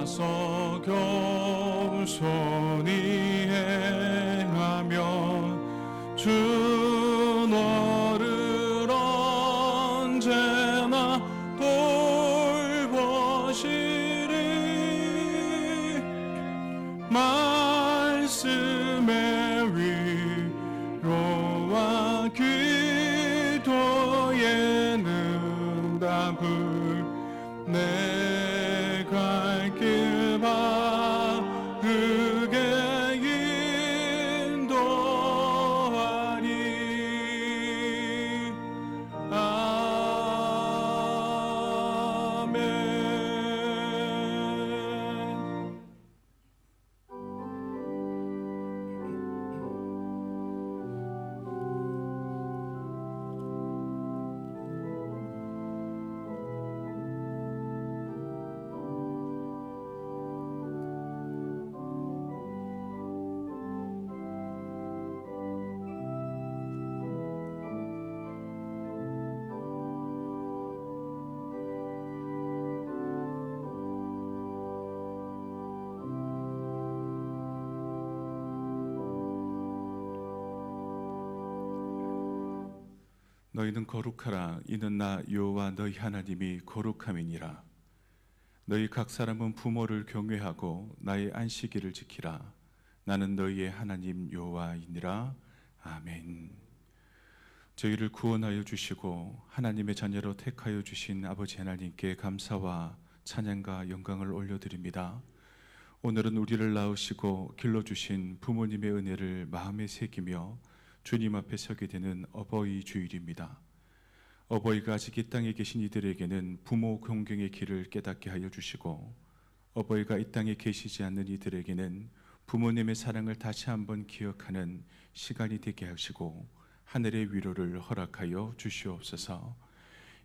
와서 겸손히 행하면 주 너를 언제나 돌보시리. 말씀의 위로와 기도에는 답을 내 갈 길 바르게 인도하리. 아멘. 너희는 거룩하라. 이는 나 여호와 너희 하나님이 거룩함이니라. 너희 각 사람은 부모를 경외하고 나의 안식일을 지키라. 나는 너희의 하나님 여호와이니라. 아멘. 저희를 구원하여 주시고 하나님의 자녀로 택하여 주신 아버지 하나님께 감사와 찬양과 영광을 올려드립니다. 오늘은 우리를 낳으시고 길러주신 부모님의 은혜를 마음에 새기며 주님 앞에 서게 되는 어버이 주일입니다. 어버이가 아직 이 땅에 계신 이들에게는 부모 공경의 길을 깨닫게 하여 주시고, 어버이가 이 땅에 계시지 않는 이들에게는 부모님의 사랑을 다시 한번 기억하는 시간이 되게 하시고 하늘의 위로를 허락하여 주시옵소서.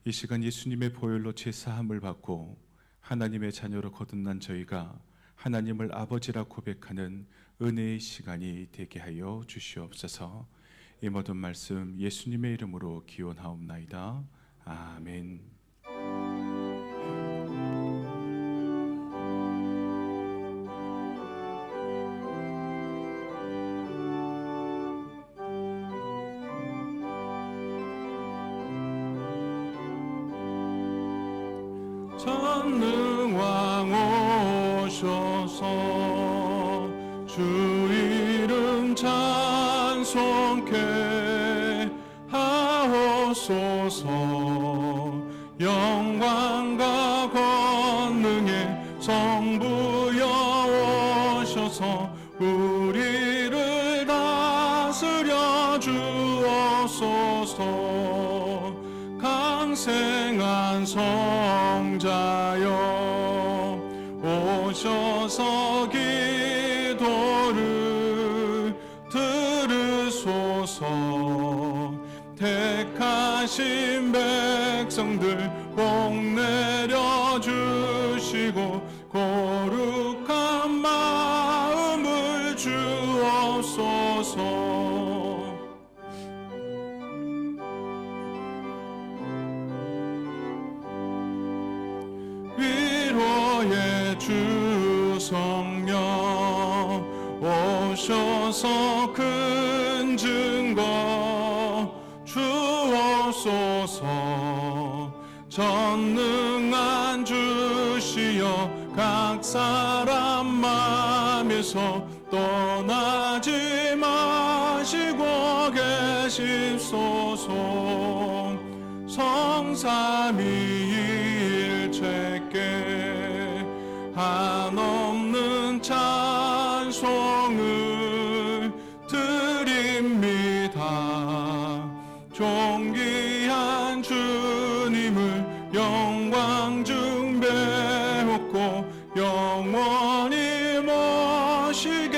이 시간 예수님의 보혈로 제사함을 받고 하나님의 자녀로 거듭난 저희가 하나님을 아버지라 고백하는 은혜의 시간이 되게 하여 주시옵소서. 이 모든 말씀 예수님의 이름으로 기원하옵나이다. 아멘. 전능왕 오셔서 주 이름 찬송케 하옵소서. 영광과 권능의 성부여 오셔서 우리를 다스려 주옵소서. 강생한 성자여 오셔서 기도를 들으소서. 택하신 백성들 복 내려 주시고 거룩한 마음을 주옵소서. 위로의 주 성령 오셔서 큰 증거 주옵소서. 전능한 주시여 각 사람 맘에서 떠나지 마시고 계십소서. 성삼위일체께 한없는 찬송을 드립니다. 존귀한 주님을 영광 중배하고 영원히 모시게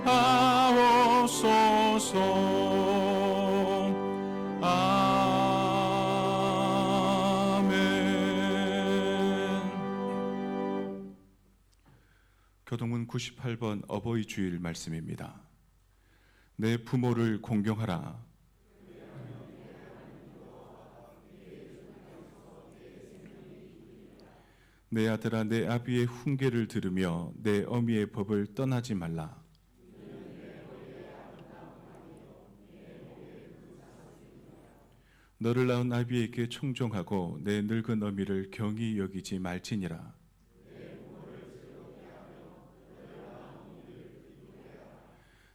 하옵소서. 교동문 98번 어버이 주일 말씀입니다. 내 부모를 공경하라. 내 아들아 내 아비의 훈계를 들으며 내 어미의 법을 떠나지 말라. 너를 낳은 아비에게 청종하고 내 늙은 어미를 경히 여기지 말지니라.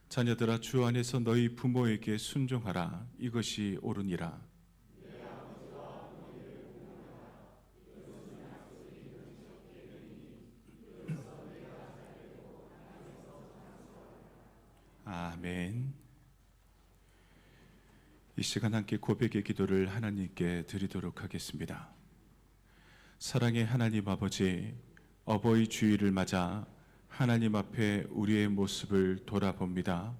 자녀들아 주 안에서 너희 부모에게 순종하라. 이것이 옳으니라. 아멘. 이 시간 함께 고백의 기도를 하나님께 드리도록 하겠습니다. 사랑의 하나님 아버지, 어버이 주일을 맞아 하나님 앞에 우리의 모습을 돌아봅니다.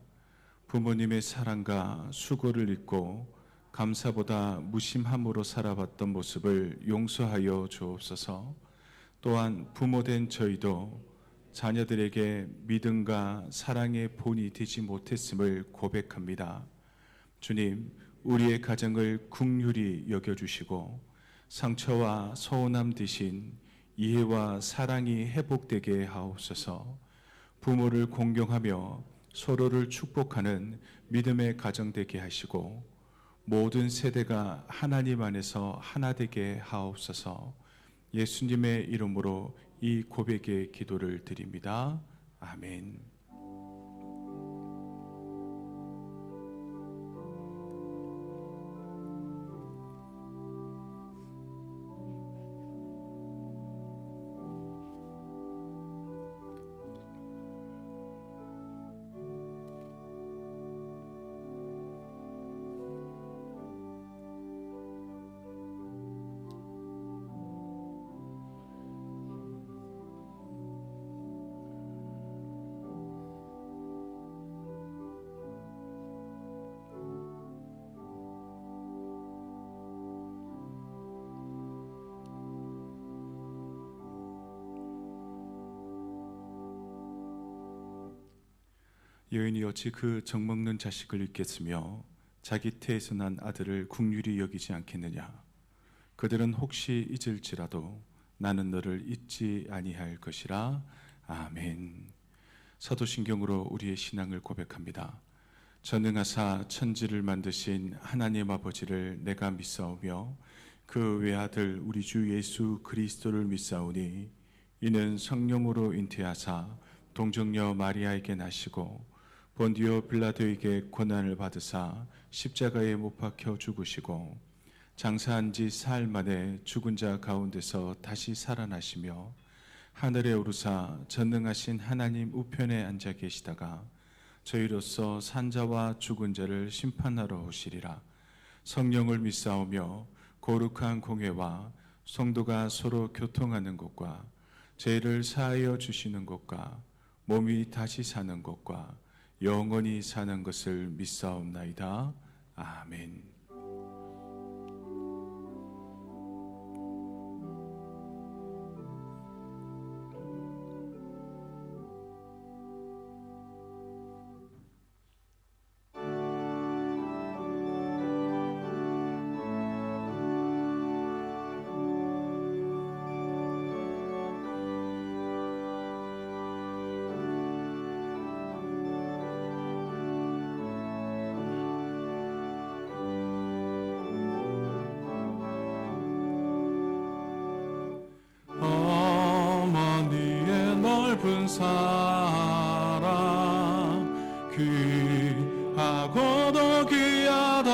부모님의 사랑과 수고를 잊고 감사보다 무심함으로 살아왔던 모습을 용서하여 주옵소서. 또한 부모된 저희도 자녀들에게 믿음과 사랑의 본이 되지 못했음을 고백합니다. 주님, 우리의 가정을 긍휼히 여겨주시고 상처와 서운함 대신 이해와 사랑이 회복되게 하옵소서. 부모를 공경하며 서로를 축복하는 믿음의 가정 되게 하시고 모든 세대가 하나님 안에서 하나 되게 하옵소서. 예수님의 이름으로 이 고백의 기도를 드립니다. 아멘. 여인이 어찌 그 정먹는 자식을 잊겠으며 자기 태에서 난 아들을 긍휼히 여기지 않겠느냐. 그들은 혹시 잊을지라도 나는 너를 잊지 아니할 것이라. 아멘. 사도신경으로 우리의 신앙을 고백합니다. 전능하사 천지를 만드신 하나님 아버지를 내가 믿사오며 그 외아들 우리 주 예수 그리스도를 믿사오니 이는 성령으로 잉태하사 동정녀 마리아에게 나시고 본디오 빌라도에게 고난을 받으사 십자가에 못 박혀 죽으시고 장사한 지 사흘 만에 죽은 자 가운데서 다시 살아나시며 하늘에 오르사 전능하신 하나님 우편에 앉아 계시다가 저희로서 산자와 죽은 자를 심판하러 오시리라. 성령을 믿사오며 거룩한 공회와 성도가 서로 교통하는 것과 죄를 사하여 주시는 것과 몸이 다시 사는 것과 영원히 사는 것을 믿사옵나이다. 아멘. 깊은 사랑 귀하고도 귀하다.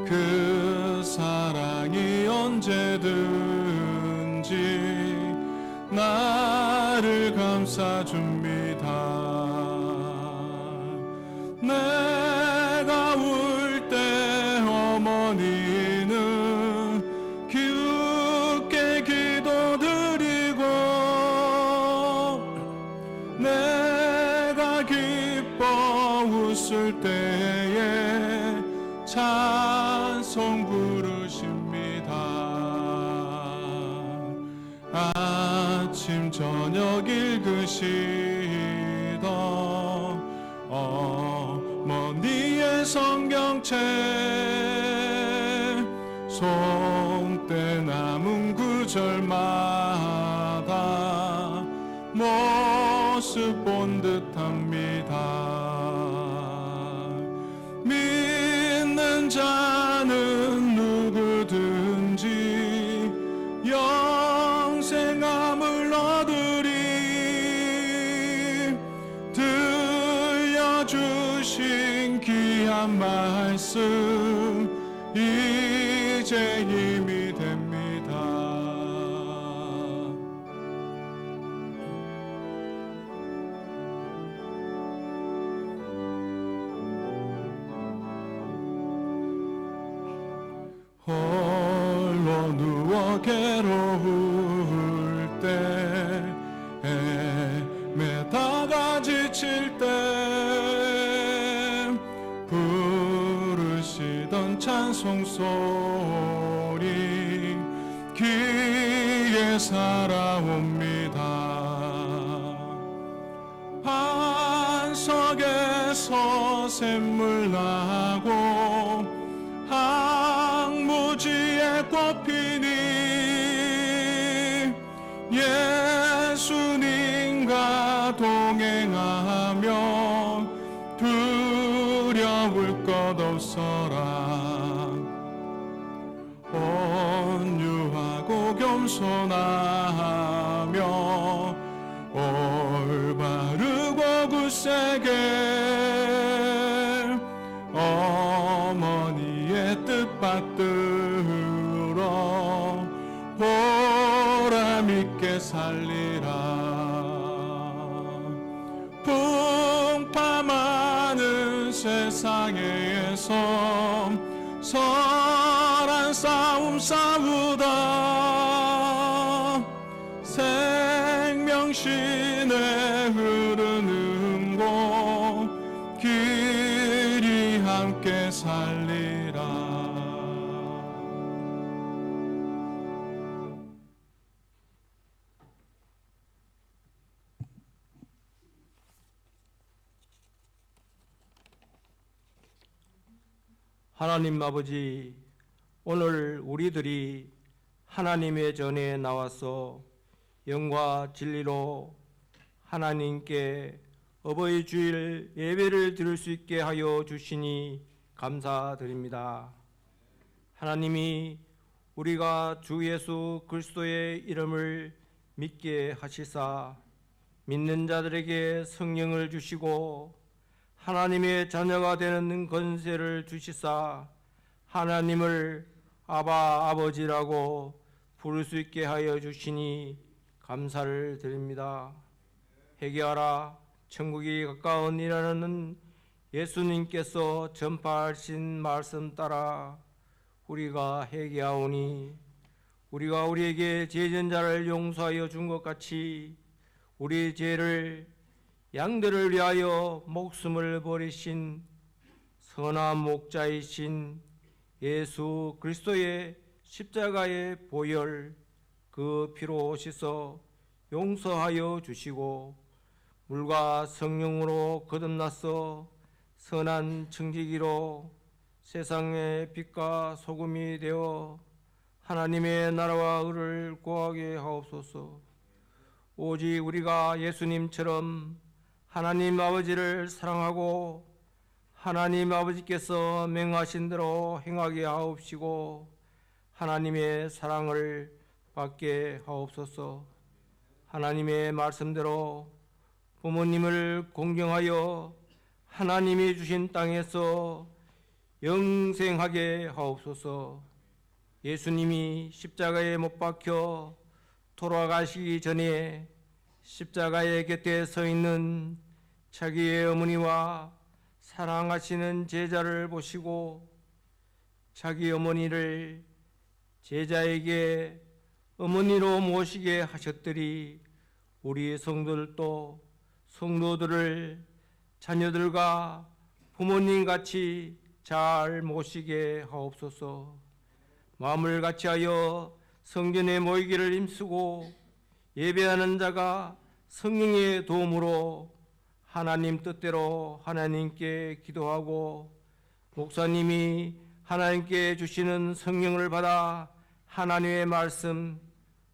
그 사랑이 언제든지 나를 감싸줍니다. 내가 울 때 어머니는 깊게 기도드리고 내가 기뻐 웃을 때에 찬송 부르십니다. 아침 저녁 읽으시던 어머니의 성경책, 손때 남은 그 모습 본 듯합니다. 믿는 자는 누구든지 영생함을 얻으리. 들려주신 귀한 말씀 이제 힘이 됩니다. 홀로 누워 괴로울 때 헤매다가 지칠 때 부르시던 찬송 소리 귀에 살아옵니다. 반석에서 샘물 나고 항무지에 꽃 피니 예수님과 동행하며 두려울 것 없어라. 온유하고 겸손하며 올바르고 굳세게 어머니의 뜻 받들어 보람있게 살리라. 풍파많은 세상에서 선한 싸움 싸우다 생명신에 흐르는 곳 길이 함께 살리라. 하나님 아버지, 오늘 우리들이 하나님의 전에 나와서 영과 진리로 하나님께 어버이 주일 예배를 드릴 수 있게 하여 주시니 감사드립니다. 하나님이 우리가 주 예수 그리스도의 이름을 믿게 하시사 믿는 자들에게 성령을 주시고 하나님의 자녀가 되는 권세를 주시사 하나님을 아바 아버지라고 부를 수 있게 하여 주시니 감사를 드립니다. 회개하라 천국이 가까우니라는 예수님께서 전파하신 말씀 따라 우리가 회개하오니 우리가 우리에게 죄전자를 용서하여 준 것 같이 우리 죄를 양들을 위하여 목숨을 버리신 선한 목자이신 예수 그리스도의 십자가의 보혈 그 피로 씻어 용서하여 주시고 물과 성령으로 거듭나서 선한 청지기로 세상의 빛과 소금이 되어 하나님의 나라와 의를 구하게 하옵소서. 오직 우리가 예수님처럼 하나님 아버지를 사랑하고 하나님 아버지께서 명하신 대로 행하게 하옵시고 하나님의 사랑을 받게 하옵소서. 하나님의 말씀대로 부모님을 공경하여 하나님이 주신 땅에서 영생하게 하옵소서. 예수님이 십자가에 못 박혀 돌아가시기 전에 십자가의 곁에 서 있는 자기의 어머니와 사랑하시는 제자를 보시고 자기 어머니를 제자에게 어머니로 모시게 하셨더니 우리 성도들도 성도들을 자녀들과 부모님같이 잘 모시게 하옵소서. 마음을 같이하여 성전에 모이기를 힘쓰고 예배하는 자가 성령의 도움으로 하나님 뜻대로 하나님께 기도하고 목사님이 하나님께 주시는 성령을 받아 하나님의 말씀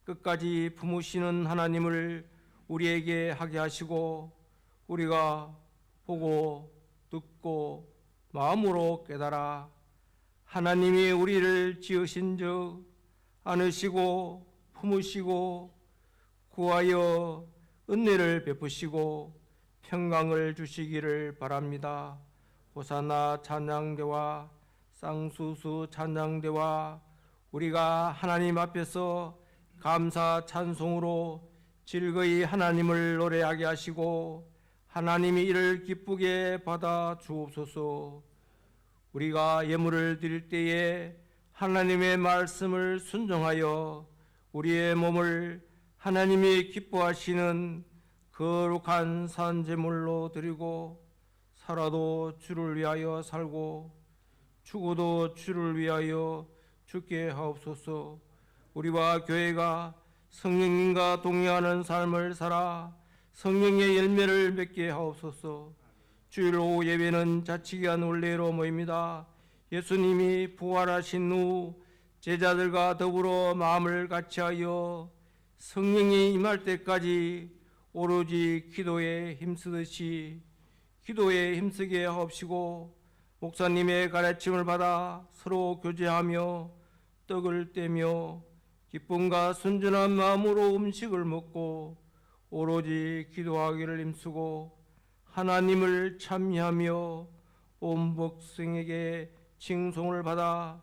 끝까지 품으시는 하나님을 우리에게 하게 하시고 우리가 보고 듣고 마음으로 깨달아 하나님이 우리를 지으신 적 안으시고 품으시고 구하여 은혜를 베푸시고 평강을 주시기를 바랍니다. 호산나 찬양대와 쌍수수 찬양대와 우리가 하나님 앞에서 감사 찬송으로 즐거이 하나님을 노래하게 하시고 하나님이 이를 기쁘게 받아 주옵소서. 우리가 예물을 드릴 때에 하나님의 말씀을 순종하여 우리의 몸을 하나님이 기뻐하시는 거룩한 산제물로 드리고 살아도 주를 위하여 살고 죽어도 주를 위하여 죽게 하옵소서. 우리와 교회가 성령님과 동행하는 삶을 살아 성령의 열매를 맺게 하옵소서. 주일 오후 예배는 자치기한 원례로 모입니다. 예수님이 부활하신 후 제자들과 더불어 마음을 같이하여 성령이 임할 때까지 오로지 기도에 힘쓰듯이 기도에 힘쓰게 하옵시고 목사님의 가르침을 받아 서로 교제하며 떡을 떼며 기쁨과 순전한 마음으로 음식을 먹고 오로지 기도하기를 힘쓰고 하나님을 찬미하며 온 백성에게 칭송을 받아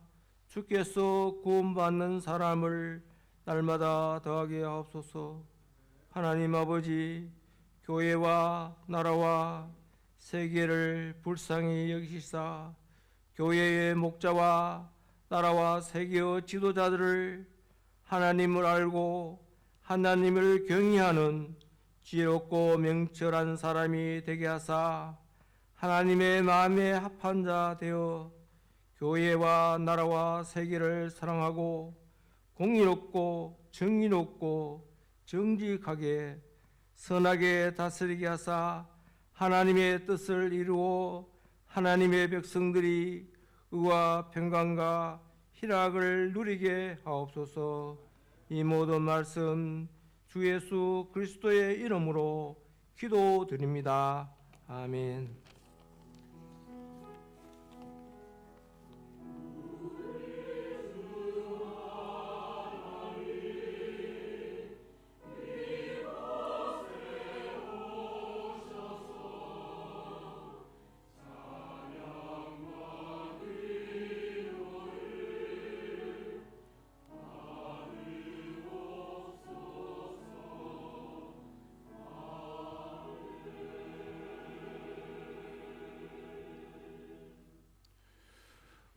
주께서 구원받는 사람을 날마다 더하게 하옵소서. 하나님 아버지, 교회와 나라와 세계를 불쌍히 여기시사 교회의 목자와 나라와 세계의 지도자들을 하나님을 알고 하나님을 경외하는 지혜롭고 명철한 사람이 되게 하사 하나님의 마음에 합한 자 되어 교회와 나라와 세계를 사랑하고 공의롭고 정의롭고 정직하게 선하게 다스리게 하사 하나님의 뜻을 이루어 하나님의 백성들이 의와 평강과 희락을 누리게 하옵소서. 이 모든 말씀 주 예수 그리스도의 이름으로 기도드립니다. 아멘.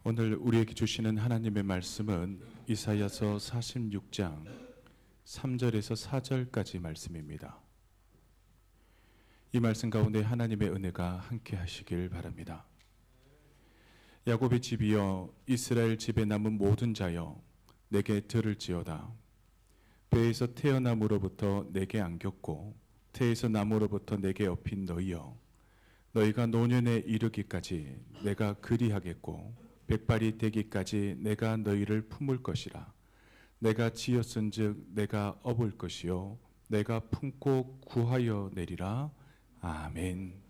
오늘 우리에게 주시는 하나님의 말씀은 이사야서 46장 3절에서 4절까지 말씀입니다. 이 말씀 가운데 하나님의 은혜가 함께 하시길 바랍니다. 야곱의 집이여 이스라엘 집에 남은 모든 자여 내게 들을지어다. 배에서 태어남으로부터 내게 안겼고 태에서 남으로부터 내게 업힌 너희여 너희가 노년에 이르기까지 내가 그리하겠고 백발이 되기까지 내가 너희를 품을 것이라. 내가 지었은즉 내가 업을 것이요 내가 품고 구하여 내리라. 아멘.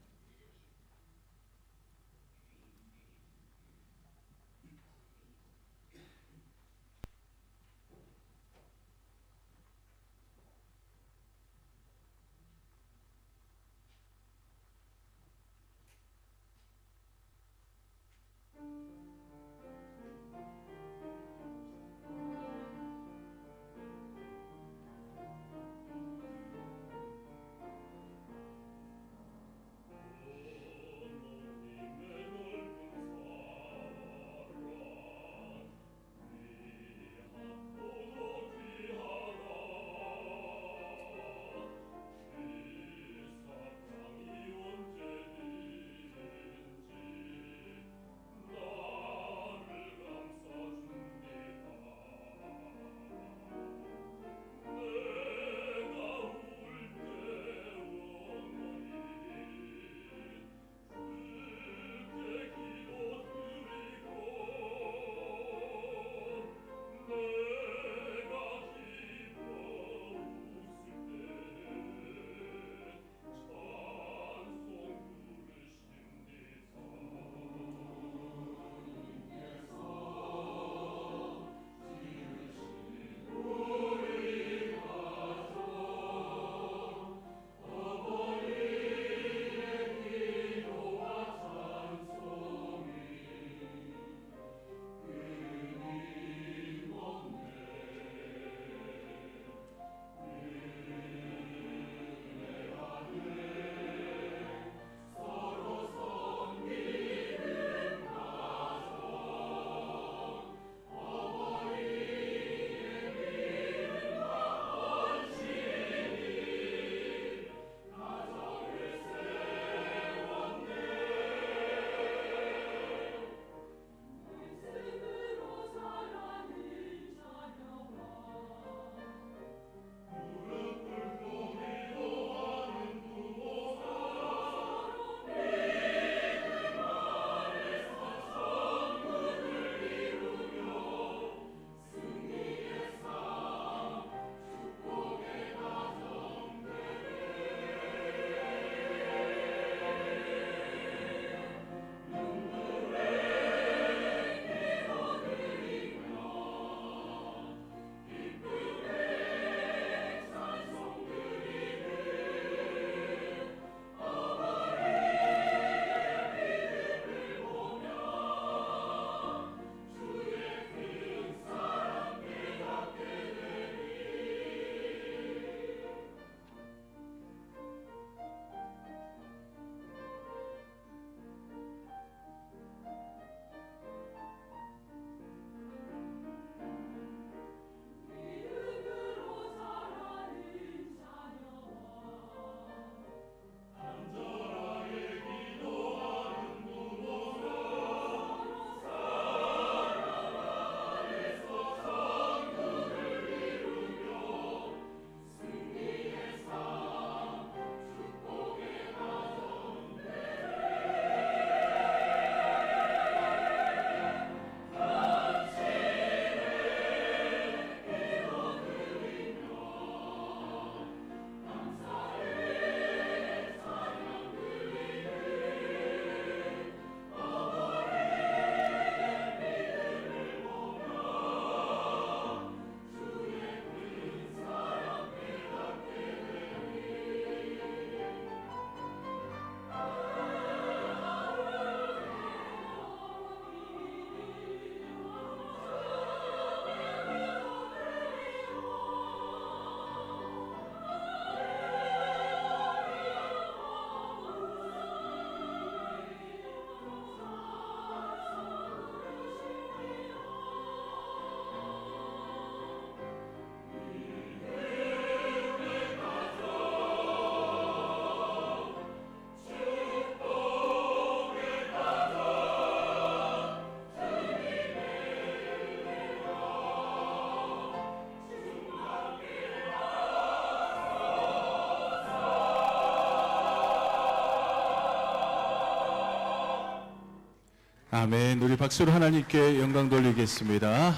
아멘. 우리 박수로 하나님께 영광 돌리겠습니다.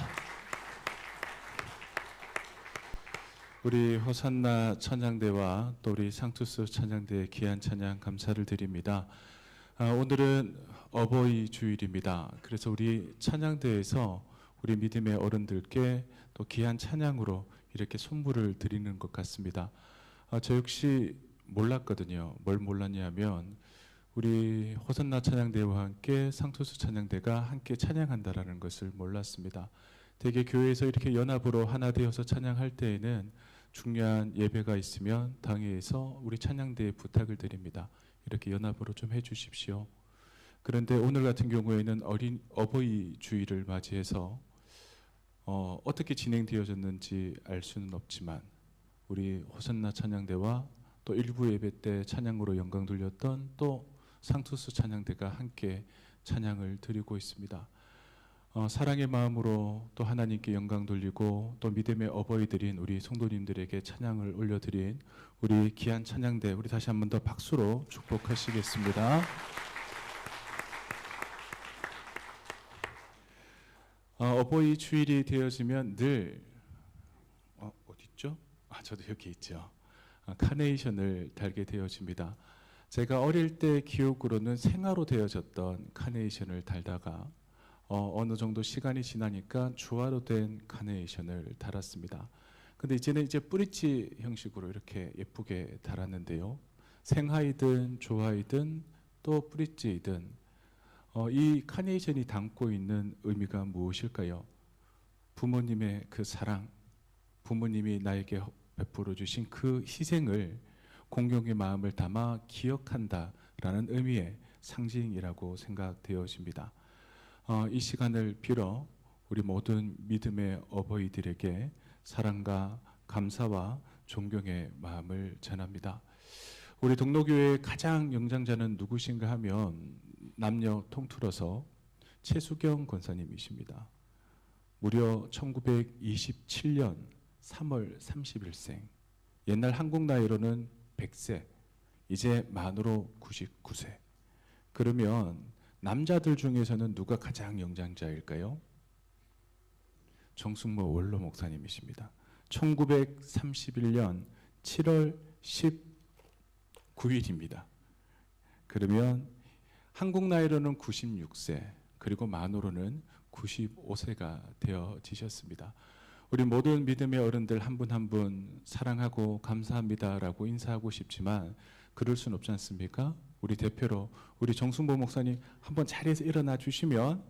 우리 호산나 찬양대와 또 우리 상투스 찬양대의 귀한 찬양 감사를 드립니다. 오늘은 어버이 주일입니다. 그래서 우리 찬양대에서 우리 믿음의 어른들께 또 귀한 찬양으로 이렇게 선물을 드리는 것 같습니다. 저 역시 몰랐거든요. 뭘 몰랐냐면 우리 호산나 찬양대와 함께 상투스 찬양대가 함께 찬양한다라는 것을 몰랐습니다. 대개 교회에서 이렇게 연합으로 하나 되어서 찬양할 때에는 중요한 예배가 있으면 당회에서 우리 찬양대에 부탁을 드립니다. 이렇게 연합으로 좀 해주십시오. 그런데 오늘 같은 경우에는 어버이 주일을 맞이해서 어떻게 진행되어졌는지 알 수는 없지만 우리 호산나 찬양대와 또 일부 예배 때 찬양으로 영광 돌렸던 또 상투스 찬양대가 함께 찬양을 드리고 있습니다. 사랑의 마음으로 또 하나님께 영광 돌리고 또 믿음의 어버이들인 우리 성도님들에게 찬양을 올려드린 우리 귀한 찬양대, 우리 다시 한 번 더 박수로 축복하시겠습니다. 어버이 주일이 되어지면 늘 어디 있죠? 저도 여기 있죠. 카네이션을 달게 되어집니다. 제가 어릴 때 기억으로는 생화로 되어졌던 카네이션을 달다가 어느 정도 시간이 지나니까 주화로 된 카네이션을 달았습니다. 근데 이제는 뿌리치 형식으로 이렇게 예쁘게 달았는데요. 생화이든 주화이든 또 뿌리치이든 이 카네이션이 담고 있는 의미가 무엇일까요? 부모님의 그 사랑, 부모님이 나에게 베풀어 주신 그 희생을 공경의 마음을 담아 기억한다라는 의미의 상징이라고 생각되어집니다. 이 시간을 빌어 우리 모든 믿음의 어버이들에게 사랑과 감사와 존경의 마음을 전합니다. 우리 동로교회의 가장 영장자는 누구신가 하면 남녀 통틀어서 최수경 권사님이십니다. 무려 1927년 3월 30일생, 옛날 한국 나이로는 100세, 이제 만으로 99세. 그러면 남자들 중에서는 누가 가장 영장자일까요? 정승모 원로 목사님이십니다. 1931년 7월 19일입니다. 그러면 한국 나이로는 96세, 그리고 만으로는 95세가 되어지셨습니다. 우리 모든 믿음의 어른들 한 분 한 분 사랑하고 감사합니다라고 인사하고 싶지만 그럴 수는 없지 않습니까? 우리 대표로 우리 정순보 목사님 한번 자리에서 일어나 주시면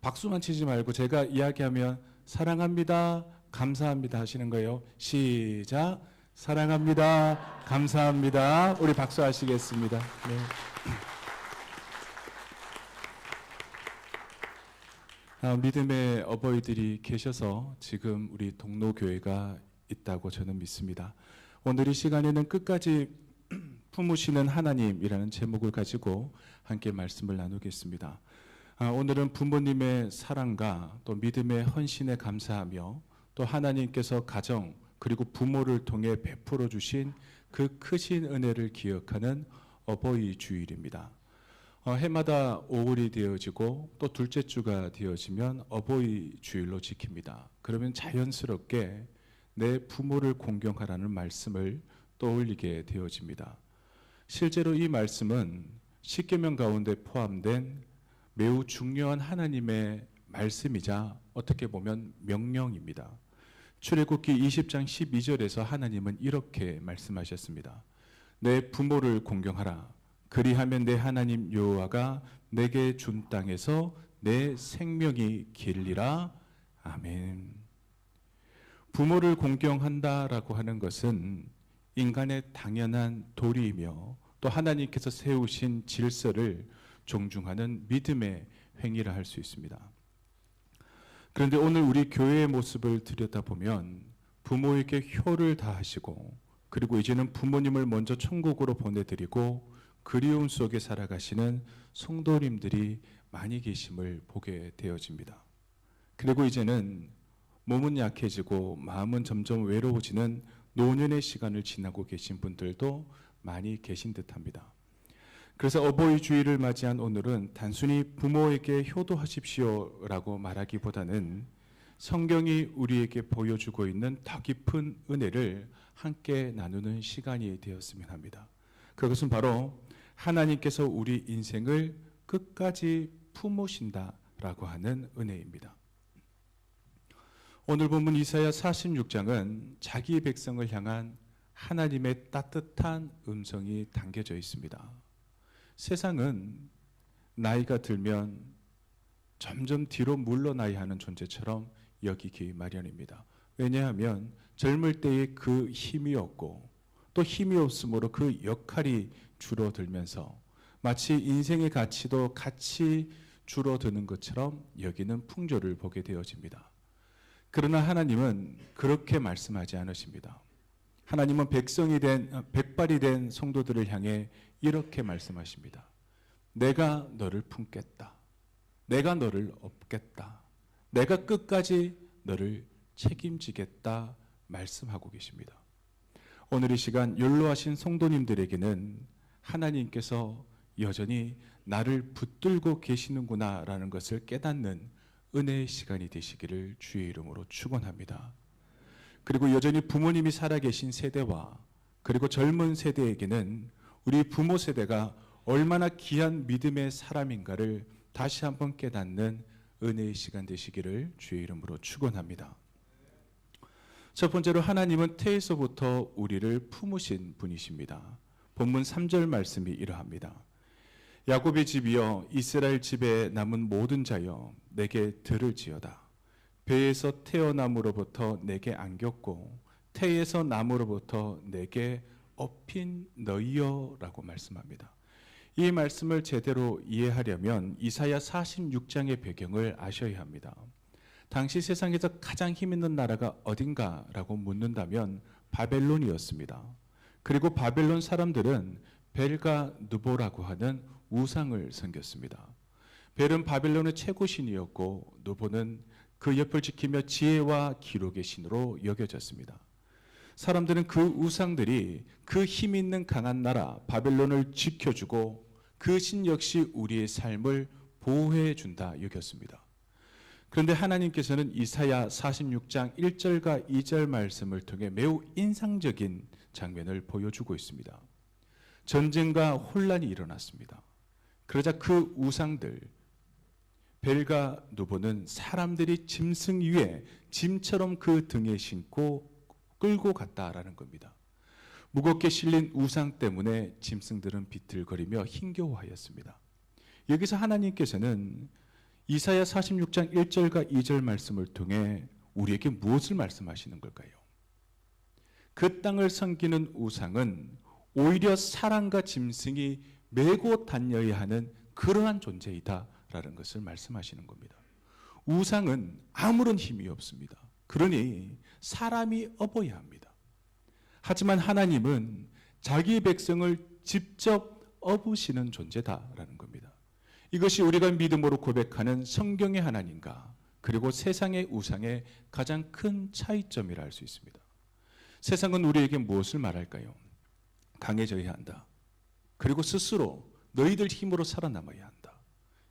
박수만 치지 말고 제가 이야기하면 사랑합니다, 감사합니다 하시는 거예요. 시작. 사랑합니다, 감사합니다. 우리 박수하시겠습니다. 네. 믿음의 어버이들이 계셔서 지금 우리 동로교회가 있다고 저는 믿습니다. 오늘 이 시간에는 끝까지 품으시는 하나님이라는 제목을 가지고 함께 말씀을 나누겠습니다. 오늘은 부모님의 사랑과 또 믿음의 헌신에 감사하며 또 하나님께서 가정 그리고 부모를 통해 베풀어 주신 그 크신 은혜를 기억하는 어버이 주일입니다. 해마다 5월이 되어지고 또 둘째 주가 되어지면 어버이 주일로 지킵니다. 그러면 자연스럽게 내 부모를 공경하라는 말씀을 떠올리게 되어집니다. 실제로 이 말씀은 십계명 가운데 포함된 매우 중요한 하나님의 말씀이자 어떻게 보면 명령입니다. 출애굽기 20장 12절에서 하나님은 이렇게 말씀하셨습니다. 내 부모를 공경하라. 그리하면 내 하나님 여호와가 내게 준 땅에서 내 생명이 길리라. 아멘. 부모를 공경한다라고 하는 것은 인간의 당연한 도리이며 또 하나님께서 세우신 질서를 존중하는 믿음의 행위라 할 수 있습니다. 그런데 오늘 우리 교회의 모습을 들여다보면 부모에게 효를 다하시고 그리고 이제는 부모님을 먼저 천국으로 보내드리고 그리움 속에 살아가시는 성도님들이 많이 계심을 보게 되어집니다. 그리고 이제는 몸은 약해지고 마음은 점점 외로워지는 노년의 시간을 지나고 계신 분들도 많이 계신 듯합니다. 그래서 어버이 주일을 맞이한 오늘은 단순히 부모에게 효도하십시오라고 말하기보다는 성경이 우리에게 보여주고 있는 더 깊은 은혜를 함께 나누는 시간이 되었으면 합니다. 그것은 바로 하나님께서 우리 인생을 끝까지 품으신다라고 하는 은혜입니다. 오늘 본문 이사야 46장은 자기 백성을 향한 하나님의 따뜻한 음성이 담겨져 있습니다. 세상은 나이가 들면 점점 뒤로 물러나야 하는 존재처럼 여기기 마련입니다. 왜냐하면 젊을 때에 그 힘이 없고 또 힘이 없으므로 그 역할이 줄어들면서 마치 인생의 가치도 같이 줄어드는 것처럼 여기는 풍조를 보게 되어집니다. 그러나 하나님은 그렇게 말씀하지 않으십니다. 하나님은 백발이 된 성도들을 향해 이렇게 말씀하십니다. 내가 너를 품겠다. 내가 너를 업겠다. 내가 끝까지 너를 책임지겠다 말씀하고 계십니다. 오늘 이 시간 연로하신 성도님들에게는 하나님께서 여전히 나를 붙들고 계시는구나라는 것을 깨닫는 은혜의 시간이 되시기를 주의 이름으로 축원합니다. 그리고 여전히 부모님이 살아계신 세대와 그리고 젊은 세대에게는 우리 부모 세대가 얼마나 귀한 믿음의 사람인가를 다시 한번 깨닫는 은혜의 시간 되시기를 주의 이름으로 축원합니다. 첫 번째로 하나님은 태에서부터 우리를 품으신 분이십니다. 본문 3절 말씀이 이러합니다. 야곱의 집이여 이스라엘 집에 남은 모든 자여 내게 들을지어다. 배에서 태어남으로부터 내게 안겼고 태에서 남으로부터 내게 업힌 너희여 라고 말씀합니다. 이 말씀을 제대로 이해하려면 이사야 46장의 배경을 아셔야 합니다. 당시 세상에서 가장 힘 있는 나라가 어딘가라고 묻는다면 바벨론이었습니다. 그리고 바벨론 사람들은 벨과 누보라고 하는 우상을 섬겼습니다. 벨은 바벨론의 최고 신이었고 누보는 그 옆을 지키며 지혜와 기록의 신으로 여겨졌습니다. 사람들은 그 우상들이 그 힘 있는 강한 나라 바벨론을 지켜주고 그 신 역시 우리의 삶을 보호해 준다 여겼습니다. 그런데 하나님께서는 이사야 46장 1절과 2절 말씀을 통해 매우 인상적인 장면을 보여주고 있습니다. 전쟁과 혼란이 일어났습니다. 그러자 그 우상들 벨과 누보는 사람들이 짐승 위에 짐처럼 그 등에 싣고 끌고 갔다라는 겁니다. 무겁게 실린 우상 때문에 짐승들은 비틀거리며 힘겨워하였습니다. 여기서 하나님께서는 이사야 46장 1절과 2절 말씀을 통해 우리에게 무엇을 말씀하시는 걸까요? 그 땅을 섬기는 우상은 오히려 사람과 짐승이 메고 다녀야 하는 그러한 존재이다라는 것을 말씀하시는 겁니다. 우상은 아무런 힘이 없습니다. 그러니 사람이 업어야 합니다. 하지만 하나님은 자기 백성을 직접 업으시는 존재다라는 겁니다. 이것이 우리가 믿음으로 고백하는 성경의 하나님과 그리고 세상의 우상의 가장 큰 차이점이라 할 수 있습니다. 세상은 우리에게 무엇을 말할까요? 강해져야 한다. 그리고 스스로 너희들 힘으로 살아남아야 한다.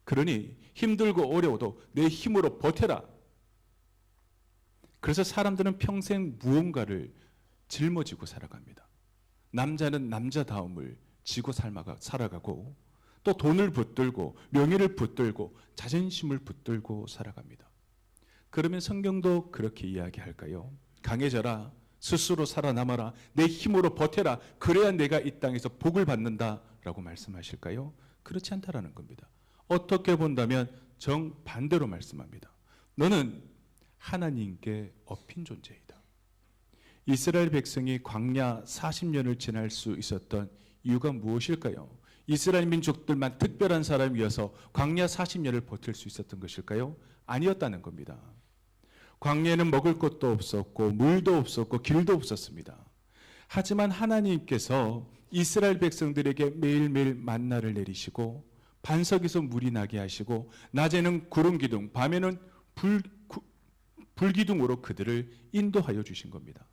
그러니 힘들고 어려워도 내 힘으로 버텨라. 그래서 사람들은 평생 무언가를 짊어지고 살아갑니다. 남자는 남자다움을 지고 살아가고 또 돈을 붙들고 명예를 붙들고 자존심을 붙들고 살아갑니다. 그러면 성경도 그렇게 이야기할까요? 강해져라. 스스로 살아남아라. 내 힘으로 버텨라. 그래야 내가 이 땅에서 복을 받는다라고 말씀하실까요? 그렇지 않다라는 겁니다. 어떻게 본다면 정반대로 말씀합니다. 너는 하나님께 업힌 존재이다. 이스라엘 백성이 광야 40년을 지날 수 있었던 이유가 무엇일까요? 이스라엘 민족들만 특별한 사람이어서 광야 40년을 버틸 수 있었던 것일까요? 아니었다는 겁니다. 광야에는 먹을 것도 없었고 물도 없었고 길도 없었습니다. 하지만 하나님께서 이스라엘 백성들에게 매일매일 만나를 내리시고 반석에서 물이 나게 하시고 낮에는 구름 기둥, 밤에는 불기둥으로 그들을 인도하여 주신 겁니다.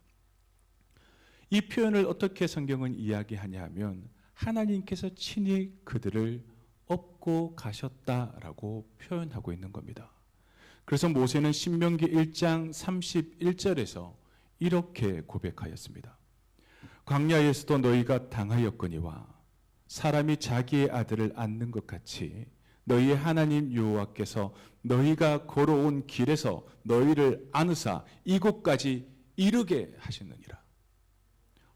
이 표현을 어떻게 성경은 이야기하냐 하면 하나님께서 친히 그들을 업고 가셨다라고 표현하고 있는 겁니다. 그래서 모세는 신명기 1장 31절에서 이렇게 고백하였습니다. 광야에서도 너희가 당하였거니와 사람이 자기의 아들을 안는 것 같이 너희의 하나님 여호와께서 너희가 걸어온 길에서 너희를 안으사 이곳까지 이르게 하시느니라.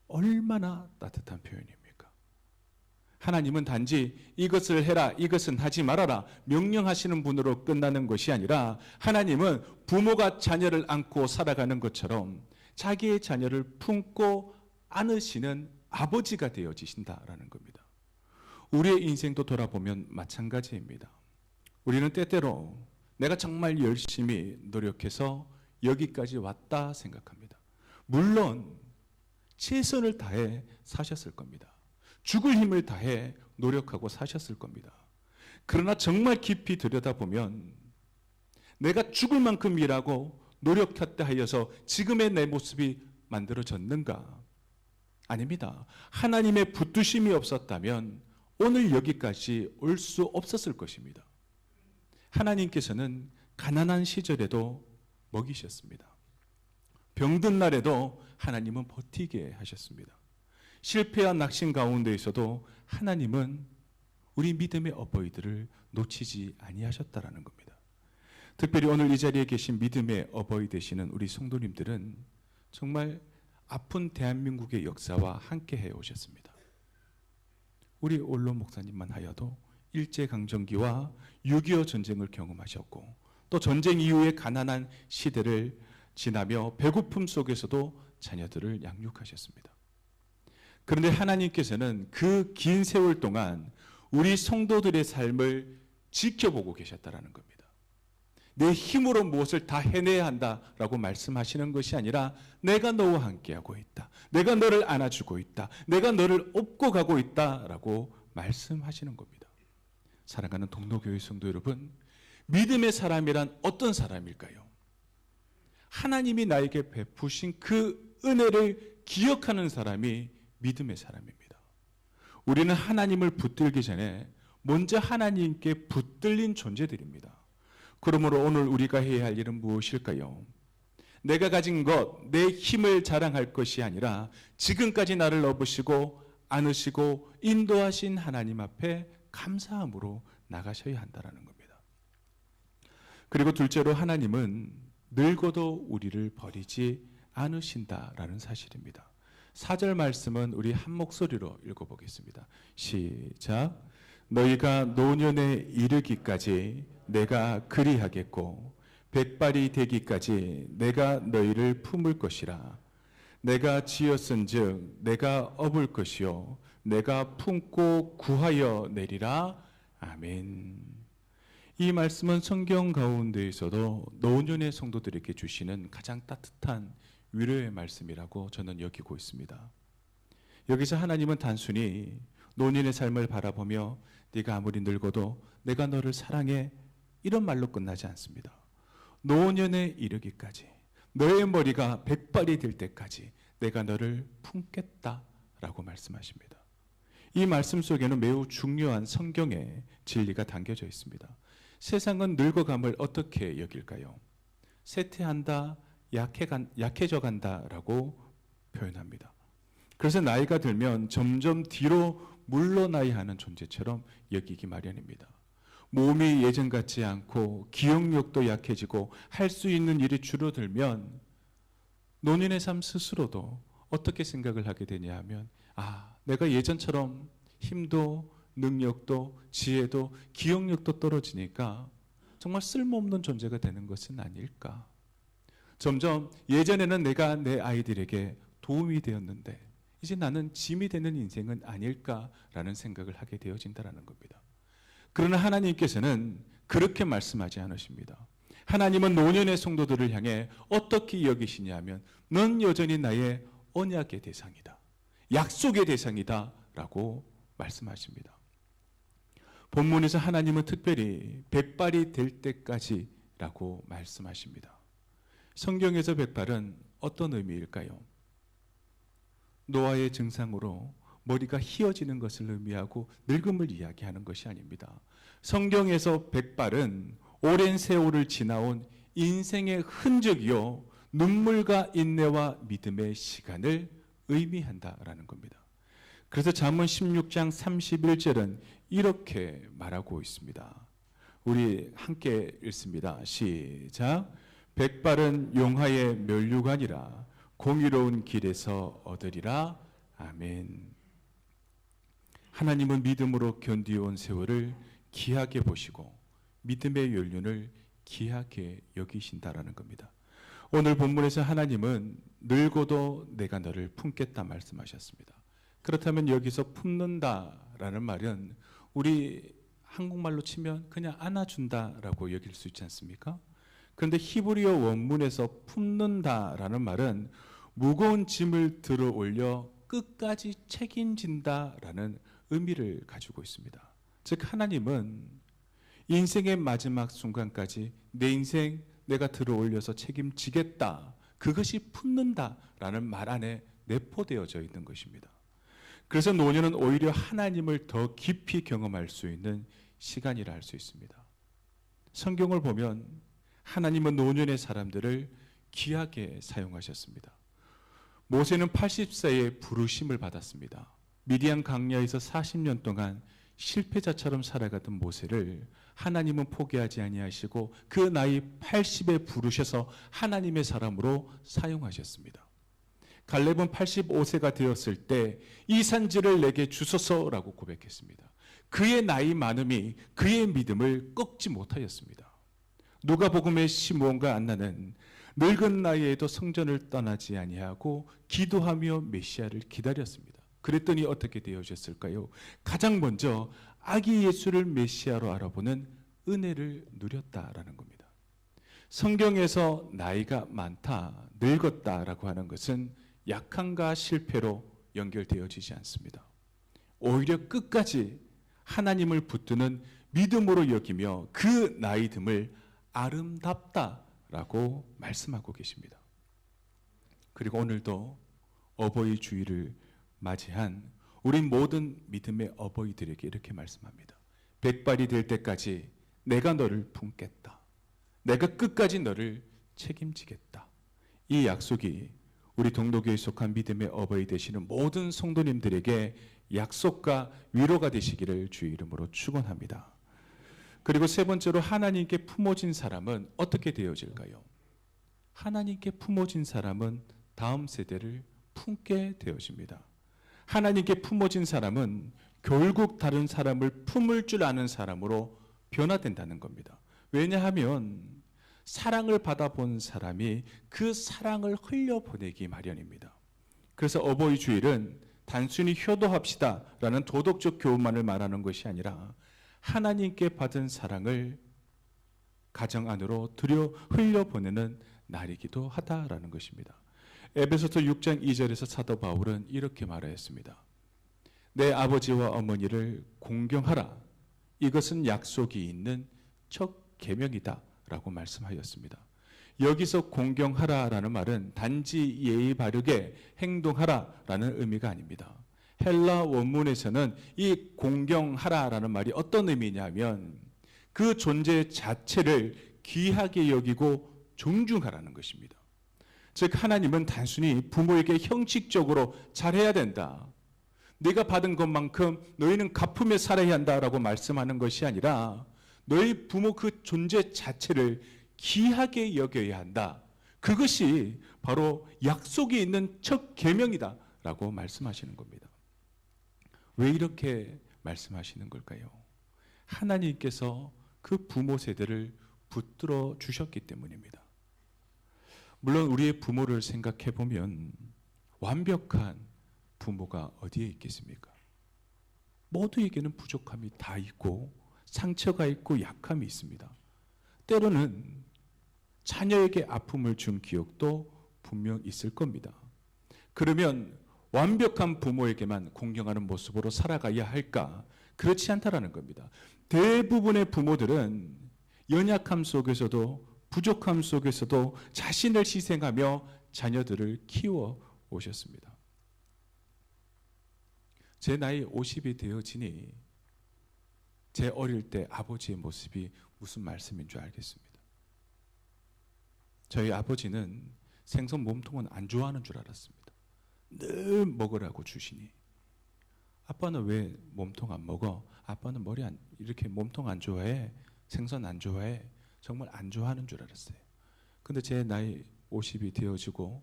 얼마나 따뜻한 표현입니까? 하나님은 단지 이것을 해라, 이것은 하지 말아라 명령하시는 분으로 끝나는 것이 아니라 하나님은 부모가 자녀를 안고 살아가는 것처럼 자기의 자녀를 품고 안으시는 아버지가 되어지신다라는 겁니다. 우리의 인생도 돌아보면 마찬가지입니다. 우리는 때때로 내가 정말 열심히 노력해서 여기까지 왔다 생각합니다. 물론 최선을 다해 사셨을 겁니다. 죽을 힘을 다해 노력하고 사셨을 겁니다. 그러나 정말 깊이 들여다보면 내가 죽을 만큼 일하고 노력했다 하여서 지금의 내 모습이 만들어졌는가? 아닙니다. 하나님의 붙드심이 없었다면 오늘 여기까지 올 수 없었을 것입니다. 하나님께서는 가난한 시절에도 먹이셨습니다. 병든 날에도 하나님은 버티게 하셨습니다. 실패와 낙심 가운데에서도 하나님은 우리 믿음의 어버이들을 놓치지 아니하셨다라는 겁니다. 특별히 오늘 이 자리에 계신 믿음의 어버이 되시는 우리 성도님들은 정말 아픈 대한민국의 역사와 함께 해오셨습니다. 우리 올로 목사님만 하여도 일제강점기와 6.25 전쟁을 경험하셨고 또 전쟁 이후의 가난한 시대를 지나며 배고픔 속에서도 자녀들을 양육하셨습니다. 그런데 하나님께서는 그 긴 세월 동안 우리 성도들의 삶을 지켜보고 계셨다라는 겁니다. 내 힘으로 무엇을 다 해내야 한다라고 말씀하시는 것이 아니라 내가 너와 함께하고 있다. 내가 너를 안아주고 있다. 내가 너를 업고 가고 있다라고 말씀하시는 겁니다. 사랑하는 동로교회 성도 여러분, 믿음의 사람이란 어떤 사람일까요? 하나님이 나에게 베푸신 그 은혜를 기억하는 사람이 믿음의 사람입니다. 우리는 하나님을 붙들기 전에 먼저 하나님께 붙들린 존재들입니다. 그러므로 오늘 우리가 해야 할 일은 무엇일까요? 내가 가진 것, 내 힘을 자랑할 것이 아니라 지금까지 나를 업으시고 안으시고 인도하신 하나님 앞에 감사함으로 나가셔야 한다는 겁니다. 그리고 둘째로 하나님은 늙어도 우리를 버리지 않으신다라는 사실입니다. 4절 말씀은 우리 한 목소리로 읽어보겠습니다. 시작. 너희가 노년에 이르기까지 내가 그리하겠고 백발이 되기까지 내가 너희를 품을 것이라. 내가 지었은즉 내가 업을 것이요 내가 품고 구하여 내리라. 아멘. 이 말씀은 성경 가운데에서도 노년의 성도들에게 주시는 가장 따뜻한 위로의 말씀이라고 저는 여기고 있습니다. 여기서 하나님은 단순히 노년의 삶을 바라보며 네가 아무리 늙어도 내가 너를 사랑해 이런 말로 끝나지 않습니다. 노년에 이르기까지 너의 머리가 백발이 될 때까지 내가 너를 품겠다라고 말씀하십니다. 이 말씀 속에는 매우 중요한 성경의 진리가 담겨져 있습니다. 세상은 늙어감을 어떻게 여길까요? 쇠퇴한다, 약해져 간다라고 표현합니다. 그래서 나이가 들면 점점 뒤로 물러나야 하는 존재처럼 여기기 마련입니다. 몸이 예전 같지 않고 기억력도 약해지고 할 수 있는 일이 줄어들면 노년의 삶 스스로도 어떻게 생각을 하게 되냐 하면 내가 예전처럼 힘도 능력도 지혜도 기억력도 떨어지니까 정말 쓸모없는 존재가 되는 것은 아닐까. 점점 예전에는 내가 내 아이들에게 도움이 되었는데 이제 나는 짐이 되는 인생은 아닐까라는 생각을 하게 되어진다는 겁니다. 그러나 하나님께서는 그렇게 말씀하지 않으십니다. 하나님은 노년의 성도들을 향해 어떻게 여기시냐 하면 넌 여전히 나의 언약의 대상이다. 약속의 대상이다 라고 말씀하십니다. 본문에서 하나님은 특별히 백발이 될 때까지 라고 말씀하십니다. 성경에서 백발은 어떤 의미일까요? 노아의 증상으로 머리가 휘어지는 것을 의미하고 늙음을 이야기하는 것이 아닙니다. 성경에서 백발은 오랜 세월을 지나온 인생의 흔적이요 눈물과 인내와 믿음의 시간을 의미한다라는 겁니다. 그래서 잠언 16장 31절은 이렇게 말하고 있습니다. 우리 함께 읽습니다. 시작. 백발은 용화의 면류관이라 공의로운 길에서 얻으리라. 아멘. 하나님은 믿음으로 견디어온 세월을 귀하게 보시고 믿음의 연륜을 귀하게 여기신다라는 겁니다. 오늘 본문에서 하나님은 늙어도 내가 너를 품겠다 말씀하셨습니다. 그렇다면 여기서 품는다라는 말은 우리 한국말로 치면 그냥 안아준다라고 여길 수 있지 않습니까? 그런데 히브리어 원문에서 품는다라는 말은 무거운 짐을 들어 올려 끝까지 책임진다라는 의미를 가지고 있습니다. 즉 하나님은 인생의 마지막 순간까지 내 인생 내가 들어 올려서 책임지겠다. 그것이 품는다라는 말 안에 내포되어져 있는 것입니다. 그래서 노년은 오히려 하나님을 더 깊이 경험할 수 있는 시간이라 할 수 있습니다. 성경을 보면 하나님은 노년의 사람들을 귀하게 사용하셨습니다. 모세는 80세에 부르심을 받았습니다. 미디안 강야에서 40년 동안 실패자처럼 살아가던 모세를 하나님은 포기하지 아니하시고 그 나이 80에 부르셔서 하나님의 사람으로 사용하셨습니다. 갈렙은 85세가 되었을 때 이 산지를 내게 주소서라고 고백했습니다. 그의 나이 많음이 그의 믿음을 꺾지 못하였습니다. 누가복음의 시므온과 안나는 늙은 나이에도 성전을 떠나지 아니하고 기도하며 메시아를 기다렸습니다. 그랬더니 어떻게 되어졌을까요? 가장 먼저 아기 예수를 메시아로 알아보는 은혜를 누렸다라는 겁니다. 성경에서 나이가 많다, 늙었다라고 하는 것은 약함과 실패로 연결되어지지 않습니다. 오히려 끝까지 하나님을 붙드는 믿음으로 여기며 그 나이 듦을 아름답다라고 말씀하고 계십니다. 그리고 오늘도 어버이 주일을 맞이한 우리 모든 믿음의 어버이들에게 이렇게 말씀합니다. 백발이 될 때까지 내가 너를 품겠다. 내가 끝까지 너를 책임지겠다. 이 약속이 우리 동독교에 속한 믿음의 어버이 되시는 모든 성도님들에게 약속과 위로가 되시기를 주의 이름으로 축원합니다. 그리고 세 번째로 하나님께 품어진 사람은 어떻게 되어질까요? 하나님께 품어진 사람은 다음 세대를 품게 되어집니다. 하나님께 품어진 사람은 결국 다른 사람을 품을 줄 아는 사람으로 변화된다는 겁니다. 왜냐하면 사랑을 받아본 사람이 그 사랑을 흘려보내기 마련입니다. 그래서 어버이 주일은 단순히 효도합시다라는 도덕적 교훈만을 말하는 것이 아니라 하나님께 받은 사랑을 가정 안으로 흘려보내는 날이기도 하다라는 것입니다. 에베소서 6장 2절에서 사도 바울은 이렇게 말하였습니다. 내 아버지와 어머니를 공경하라. 이것은 약속이 있는 첫 계명이다 라고 말씀하였습니다. 여기서 공경하라라는 말은 단지 예의 바르게 행동하라라는 의미가 아닙니다. 헬라 원문에서는 이 공경하라라는 말이 어떤 의미냐면 그 존재 자체를 귀하게 여기고 존중하라는 것입니다. 즉 하나님은 단순히 부모에게 형식적으로 잘해야 된다. 네가 받은 것만큼 너희는 갚으며 살아야 한다라고 말씀하는 것이 아니라 너희 부모 그 존재 자체를 귀하게 여겨야 한다. 그것이 바로 약속이 있는 첫 계명이다라고 말씀하시는 겁니다. 왜 이렇게 말씀하시는 걸까요? 하나님께서 그 부모 세대를 붙들어 주셨기 때문입니다. 물론 우리의 부모를 생각해 보면 완벽한 부모가 어디에 있겠습니까? 모두에게는 부족함이 다 있고 상처가 있고 약함이 있습니다. 때로는 자녀에게 아픔을 준 기억도 분명 있을 겁니다. 그러면 완벽한 부모에게만 공경하는 모습으로 살아가야 할까? 그렇지 않다라는 겁니다. 대부분의 부모들은 연약함 속에서도 부족함 속에서도 자신을 희생하며 자녀들을 키워 오셨습니다. 제 나이 50이 되어지니 제 어릴 때 아버지의 모습이 무슨 말씀인 줄 알겠습니다. 저희 아버지는 생선 몸통은 안 좋아하는 줄 알았습니다. 늘 먹으라고 주시니 아빠는 왜 몸통 안 먹어? 아빠는 이렇게 몸통 안 좋아해? 생선 안 좋아해? 정말 안 좋아하는 줄 알았어요. 근데 제 나이 50이 되어지고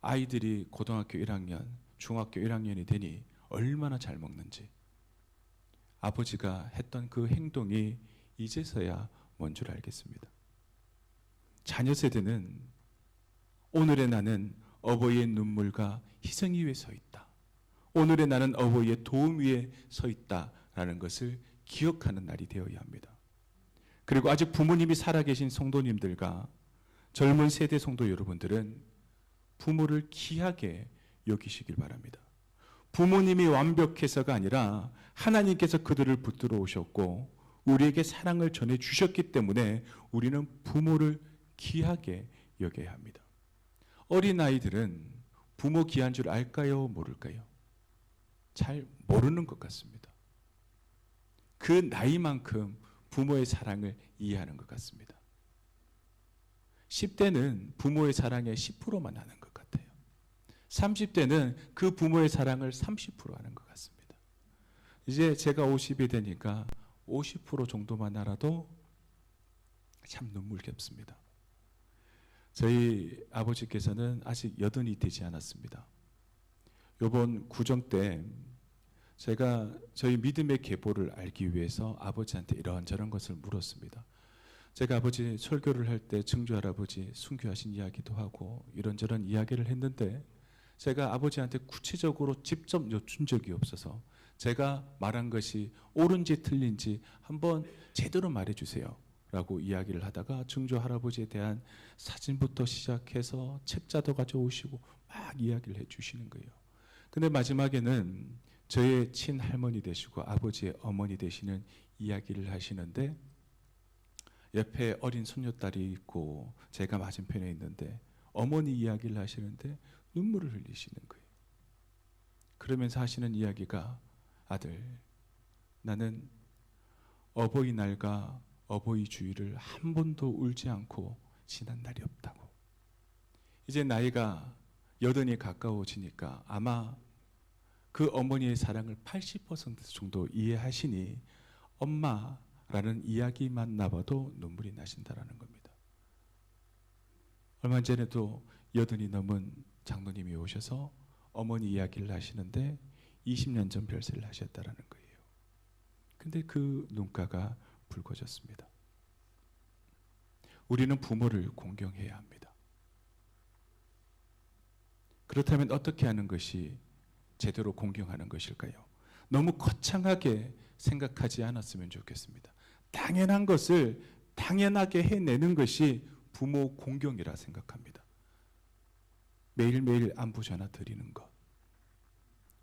아이들이 고등학교 1학년, 중학교 1학년이 되니 얼마나 잘 먹는지 아버지가 했던 그 행동이 이제서야 뭔 줄 알겠습니다. 자녀 세대는 오늘의 나는 어버이의 눈물과 희생 위에 서 있다. 오늘의 나는 어버이의 도움 위에 서 있다라는 것을 기억하는 날이 되어야 합니다. 그리고 아직 부모님이 살아계신 성도님들과 젊은 세대 성도 여러분들은 부모를 귀하게 여기시길 바랍니다. 부모님이 완벽해서가 아니라 하나님께서 그들을 붙들어 오셨고 우리에게 사랑을 전해 주셨기 때문에 우리는 부모를 귀하게 여겨야 합니다. 어린아이들은 부모 귀한 줄 알까요? 모를까요? 잘 모르는 것 같습니다. 그 나이만큼 부모의 사랑을 이해하는 것 같습니다. 10대는 부모의 사랑의 10%만 하는 것 같아요. 30대는 그 부모의 사랑을 30% 하는 것 같습니다. 이제 제가 50이 되니까 50% 정도만 알아도 참 눈물겹습니다. 저희 아버지께서는 아직 여든이 되지 않았습니다. 이번 구정 때 제가 저희 믿음의 계보를 알기 위해서 아버지한테 이런저런 것을 물었습니다. 제가 아버지 설교를 할 때 증조 할아버지 순교하신 이야기도 하고 이런저런 이야기를 했는데 제가 아버지한테 구체적으로 직접 여쭌 적이 없어서 제가 말한 것이 옳은지 틀린지 한번 제대로 말해주세요 라고 이야기를 하다가 증조 할아버지에 대한 사진부터 시작해서 책자도 가져오시고 막 이야기를 해주시는 거예요. 근데 마지막에는 저의 친할머니 되시고 아버지의 어머니 되시는 이야기를 하시는데 옆에 어린 손녀딸이 있고 제가 맞은편에 있는데 어머니 이야기를 하시는데 눈물을 흘리시는 거예요. 그러면서 하시는 이야기가 아들, 나는 어버이날과 어버이 주일을 한 번도 울지 않고 지난 날이 없다고. 이제 나이가 80이 가까워지니까 아마 그 어머니의 사랑을 80% 정도 이해하시니 엄마라는 이야기만 나봐도 눈물이 나신다라는 겁니다. 얼마 전에도 80이 넘은 장로님이 오셔서 어머니 이야기를 하시는데 20년 전 별세를 하셨다라는 거예요. 근데 그 눈가가 붉어졌습니다. 우리는 부모를 공경해야 합니다. 그렇다면 어떻게 하는 것이 제대로 공경하는 것일까요? 너무 거창하게 생각하지 않았으면 좋겠습니다. 당연한 것을 당연하게 해내는 것이 부모 공경이라 생각합니다. 매일매일 안부 전화 드리는 것,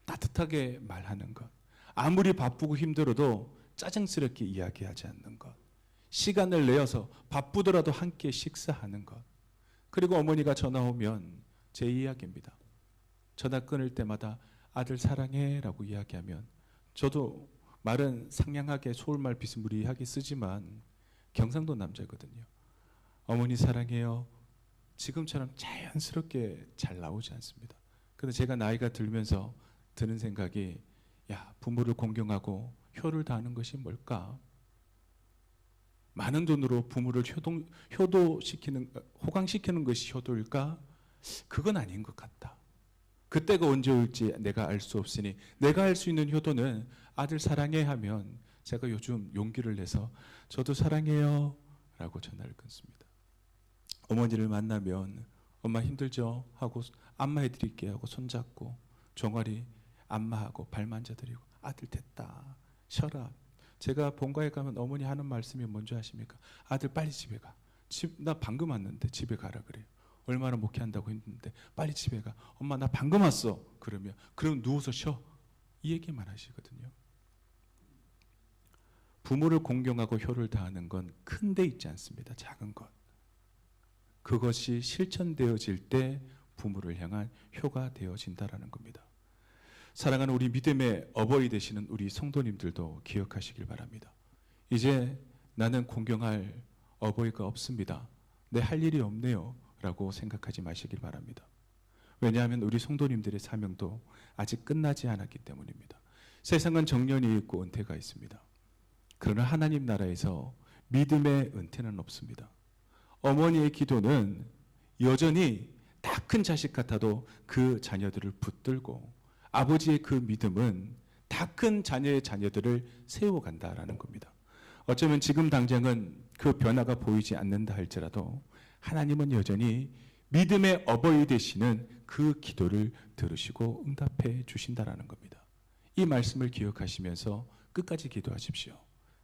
따뜻하게 말하는 것, 아무리 바쁘고 힘들어도 짜증스럽게 이야기하지 않는 것, 시간을 내어서 바쁘더라도 함께 식사하는 것, 그리고 어머니가 전화 오면 제 이야기입니다. 전화 끊을 때마다 아들 사랑해 라고 이야기하면 저도 말은 상냥하게 서울말 비스무리하게 쓰지만 경상도 남자거든요. 어머니 사랑해요. 지금처럼 자연스럽게 잘 나오지 않습니다. 근데 제가 나이가 들면서 드는 생각이 부모를 공경하고 효를 다하는 것이 뭘까? 많은 돈으로 부모를 호강시키는 것이 효도일까? 그건 아닌 것 같다. 그때가 언제 올지 내가 알 수 없으니 내가 할 수 있는 효도는 아들 사랑해 하면 제가 요즘 용기를 내서 저도 사랑해요 라고 전화를 끊습니다. 어머니를 만나면 엄마 힘들죠? 하고 안마해 드릴게요 하고 손잡고 종아리 안마하고 발 만져드리고 아들 됐다 쉬어라. 제가 본가에 가면 어머니 하는 말씀이 뭔지 아십니까? 아들 빨리 집에 가. 나 방금 왔는데 집에 가라 그래요. 얼마나 목회한다고 했는데 빨리 집에 가. 엄마 나 방금 왔어. 그러면 그럼 누워서 쉬어. 이 얘기만 하시거든요. 부모를 공경하고 효를 다하는 건 큰 데 있지 않습니다. 작은 것. 그것이 실천되어질 때 부모를 향한 효가 되어진다라는 겁니다. 사랑하는 우리 믿음의 어버이 되시는 우리 성도님들도 기억하시길 바랍니다. 이제 나는 공경할 어버이가 없습니다. 내 할 일이 없네요 라고 생각하지 마시길 바랍니다. 왜냐하면 우리 성도님들의 사명도 아직 끝나지 않았기 때문입니다. 세상은 정년이 있고 은퇴가 있습니다. 그러나 하나님 나라에서 믿음의 은퇴는 없습니다. 어머니의 기도는 여전히 다 큰 자식 같아도 그 자녀들을 붙들고, 아버지의 그 믿음은 다 큰 자녀의 자녀들을 세워간다라는 겁니다. 어쩌면 지금 당장은 그 변화가 보이지 않는다 할지라도 하나님은 여전히 믿음의 어버이 되시는 그 기도를 들으시고 응답해 주신다라는 겁니다. 이 말씀을 기억하시면서 끝까지 기도하십시오.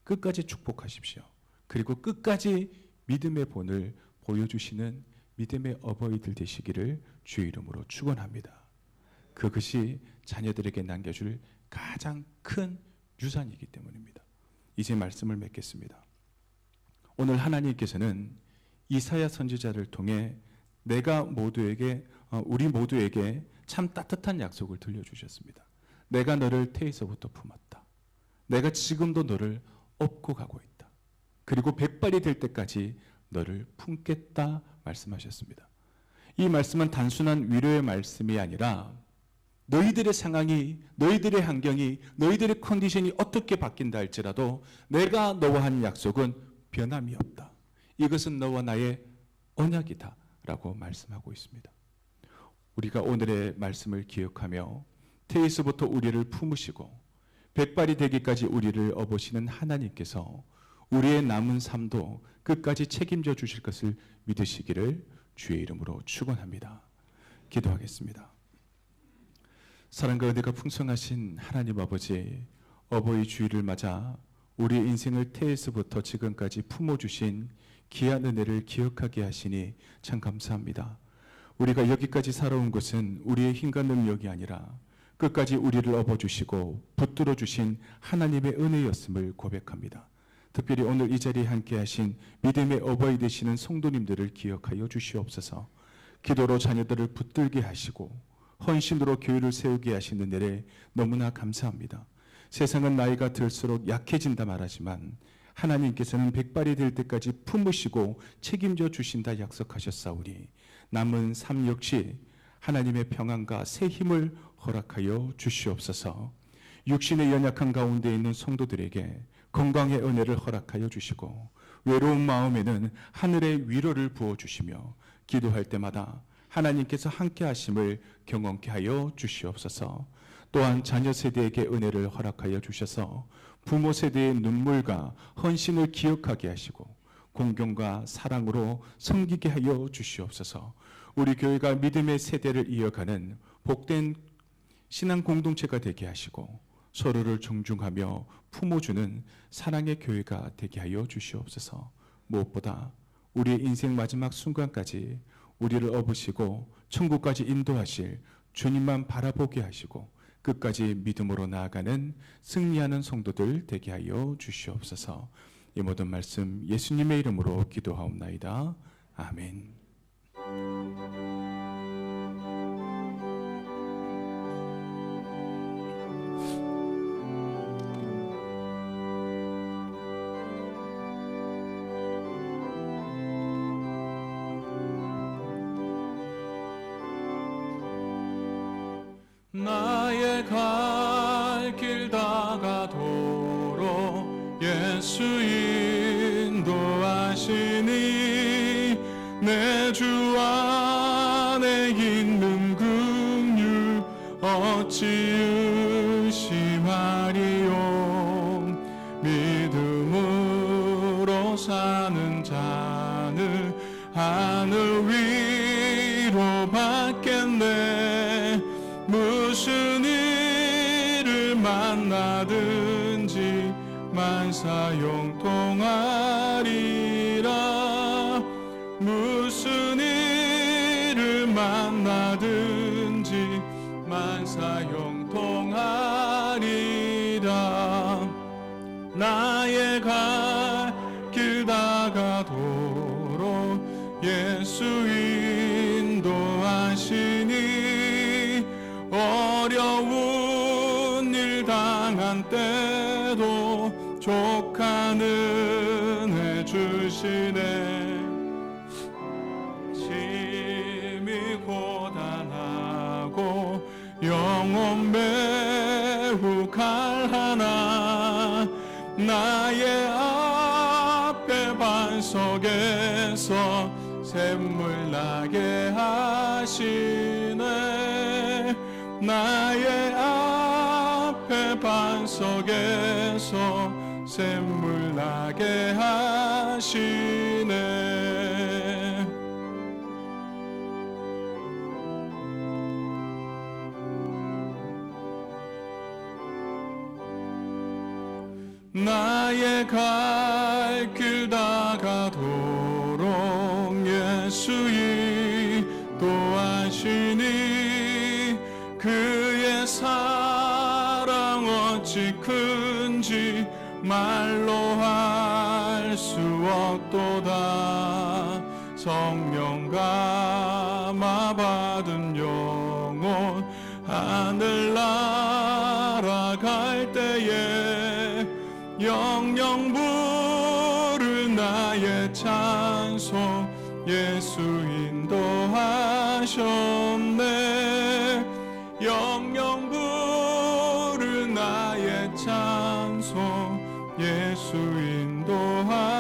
끝까지 축복하십시오. 그리고 끝까지 믿음의 본을 보여주시는 믿음의 어버이들 되시기를 주의 이름으로 축원합니다. 그것이 자녀들에게 남겨줄 가장 큰 유산이기 때문입니다. 이제 말씀을 맺겠습니다. 오늘 하나님께서는 이사야 선지자를 통해 우리 모두에게 참 따뜻한 약속을 들려주셨습니다. 내가 너를 태에서부터 품었다. 내가 지금도 너를 업고 가고 있다. 그리고 백발이 될 때까지 너를 품겠다 말씀하셨습니다. 이 말씀은 단순한 위로의 말씀이 아니라 너희들의 상황이, 너희들의 환경이, 너희들의 컨디션이 어떻게 바뀐다 할지라도 내가 너와 한 약속은 변함이 없다. 이것은 너와 나의 언약이다 라고 말씀하고 있습니다. 우리가 오늘의 말씀을 기억하며 태에서부터 우리를 품으시고 백발이 되기까지 우리를 업으시는 하나님께서 우리의 남은 삶도 끝까지 책임져 주실 것을 믿으시기를 주의 이름으로 축원합니다. 기도하겠습니다. 사랑과 은혜가 풍성하신 하나님 아버지, 어버이 주일을 맞아 우리의 인생을 태에서부터 지금까지 품어주신 귀한 은혜를 기억하게 하시니 참 감사합니다. 우리가 여기까지 살아온 것은 우리의 힘과 능력이 아니라 끝까지 우리를 업어주시고 붙들어 주신 하나님의 은혜였음을 고백합니다. 특별히 오늘 이 자리에 함께 하신 믿음의 어버이 되시는 성도님들을 기억하여 주시옵소서. 기도로 자녀들을 붙들게 하시고 헌신으로 교회를 세우게 하시는 은혜에 너무나 감사합니다. 세상은 나이가 들수록 약해진다 말하지만 하나님께서는 백발이 될 때까지 품으시고 책임져 주신다 약속하셨사오니 남은 삶 역시 하나님의 평안과 새 힘을 허락하여 주시옵소서. 육신의 연약한 가운데 있는 성도들에게 건강의 은혜를 허락하여 주시고 외로운 마음에는 하늘의 위로를 부어주시며 기도할 때마다 하나님께서 함께 하심을 경험케 하여 주시옵소서. 또한 자녀 세대에게 은혜를 허락하여 주셔서 부모 세대의 눈물과 헌신을 기억하게 하시고 공경과 사랑으로 섬기게 하여 주시옵소서. 우리 교회가 믿음의 세대를 이어가는 복된 신앙 공동체가 되게 하시고 서로를 존중하며 품어주는 사랑의 교회가 되게 하여 주시옵소서. 무엇보다 우리의 인생 마지막 순간까지 우리를 업으시고 천국까지 인도하실 주님만 바라보게 하시고 끝까지 믿음으로 나아가는 승리하는 성도들 되게 하여 주시옵소서. 이 모든 말씀 예수님의 이름으로 기도하옵나이다. 아멘. 나의 갈 길 다가도록 예수 인도하시니 내 주 안에 있는 긍휼 어찌 의심하리요. 믿음으로 사는 자는 하늘 위로 받겠네. 무슨 일을 만나든지 만사형통하리라. 무슨 일을 만나든지 만사형통하리라. 나의 갈 길 다가도록 예수 인도하시니 어려운 고난한 때도 족한 은혜 주시네. 심히 고단하고 영혼 매우 갈하나 나의 앞에 반석에서 샘물 나게 하시네. 나의 앞에 반석에서 샘물 나게 하시네. 나의 갈 길 다가도록 예수 인도하시니 그의 사랑 어찌 큰지 말로 할 수 없도다. 성령 감화 받은 영혼 하늘 날아갈 때에 영영 부를 나의 찬송 예수 인도하셨네. 영영 부를 나의 찬송 예수 인도하셨네.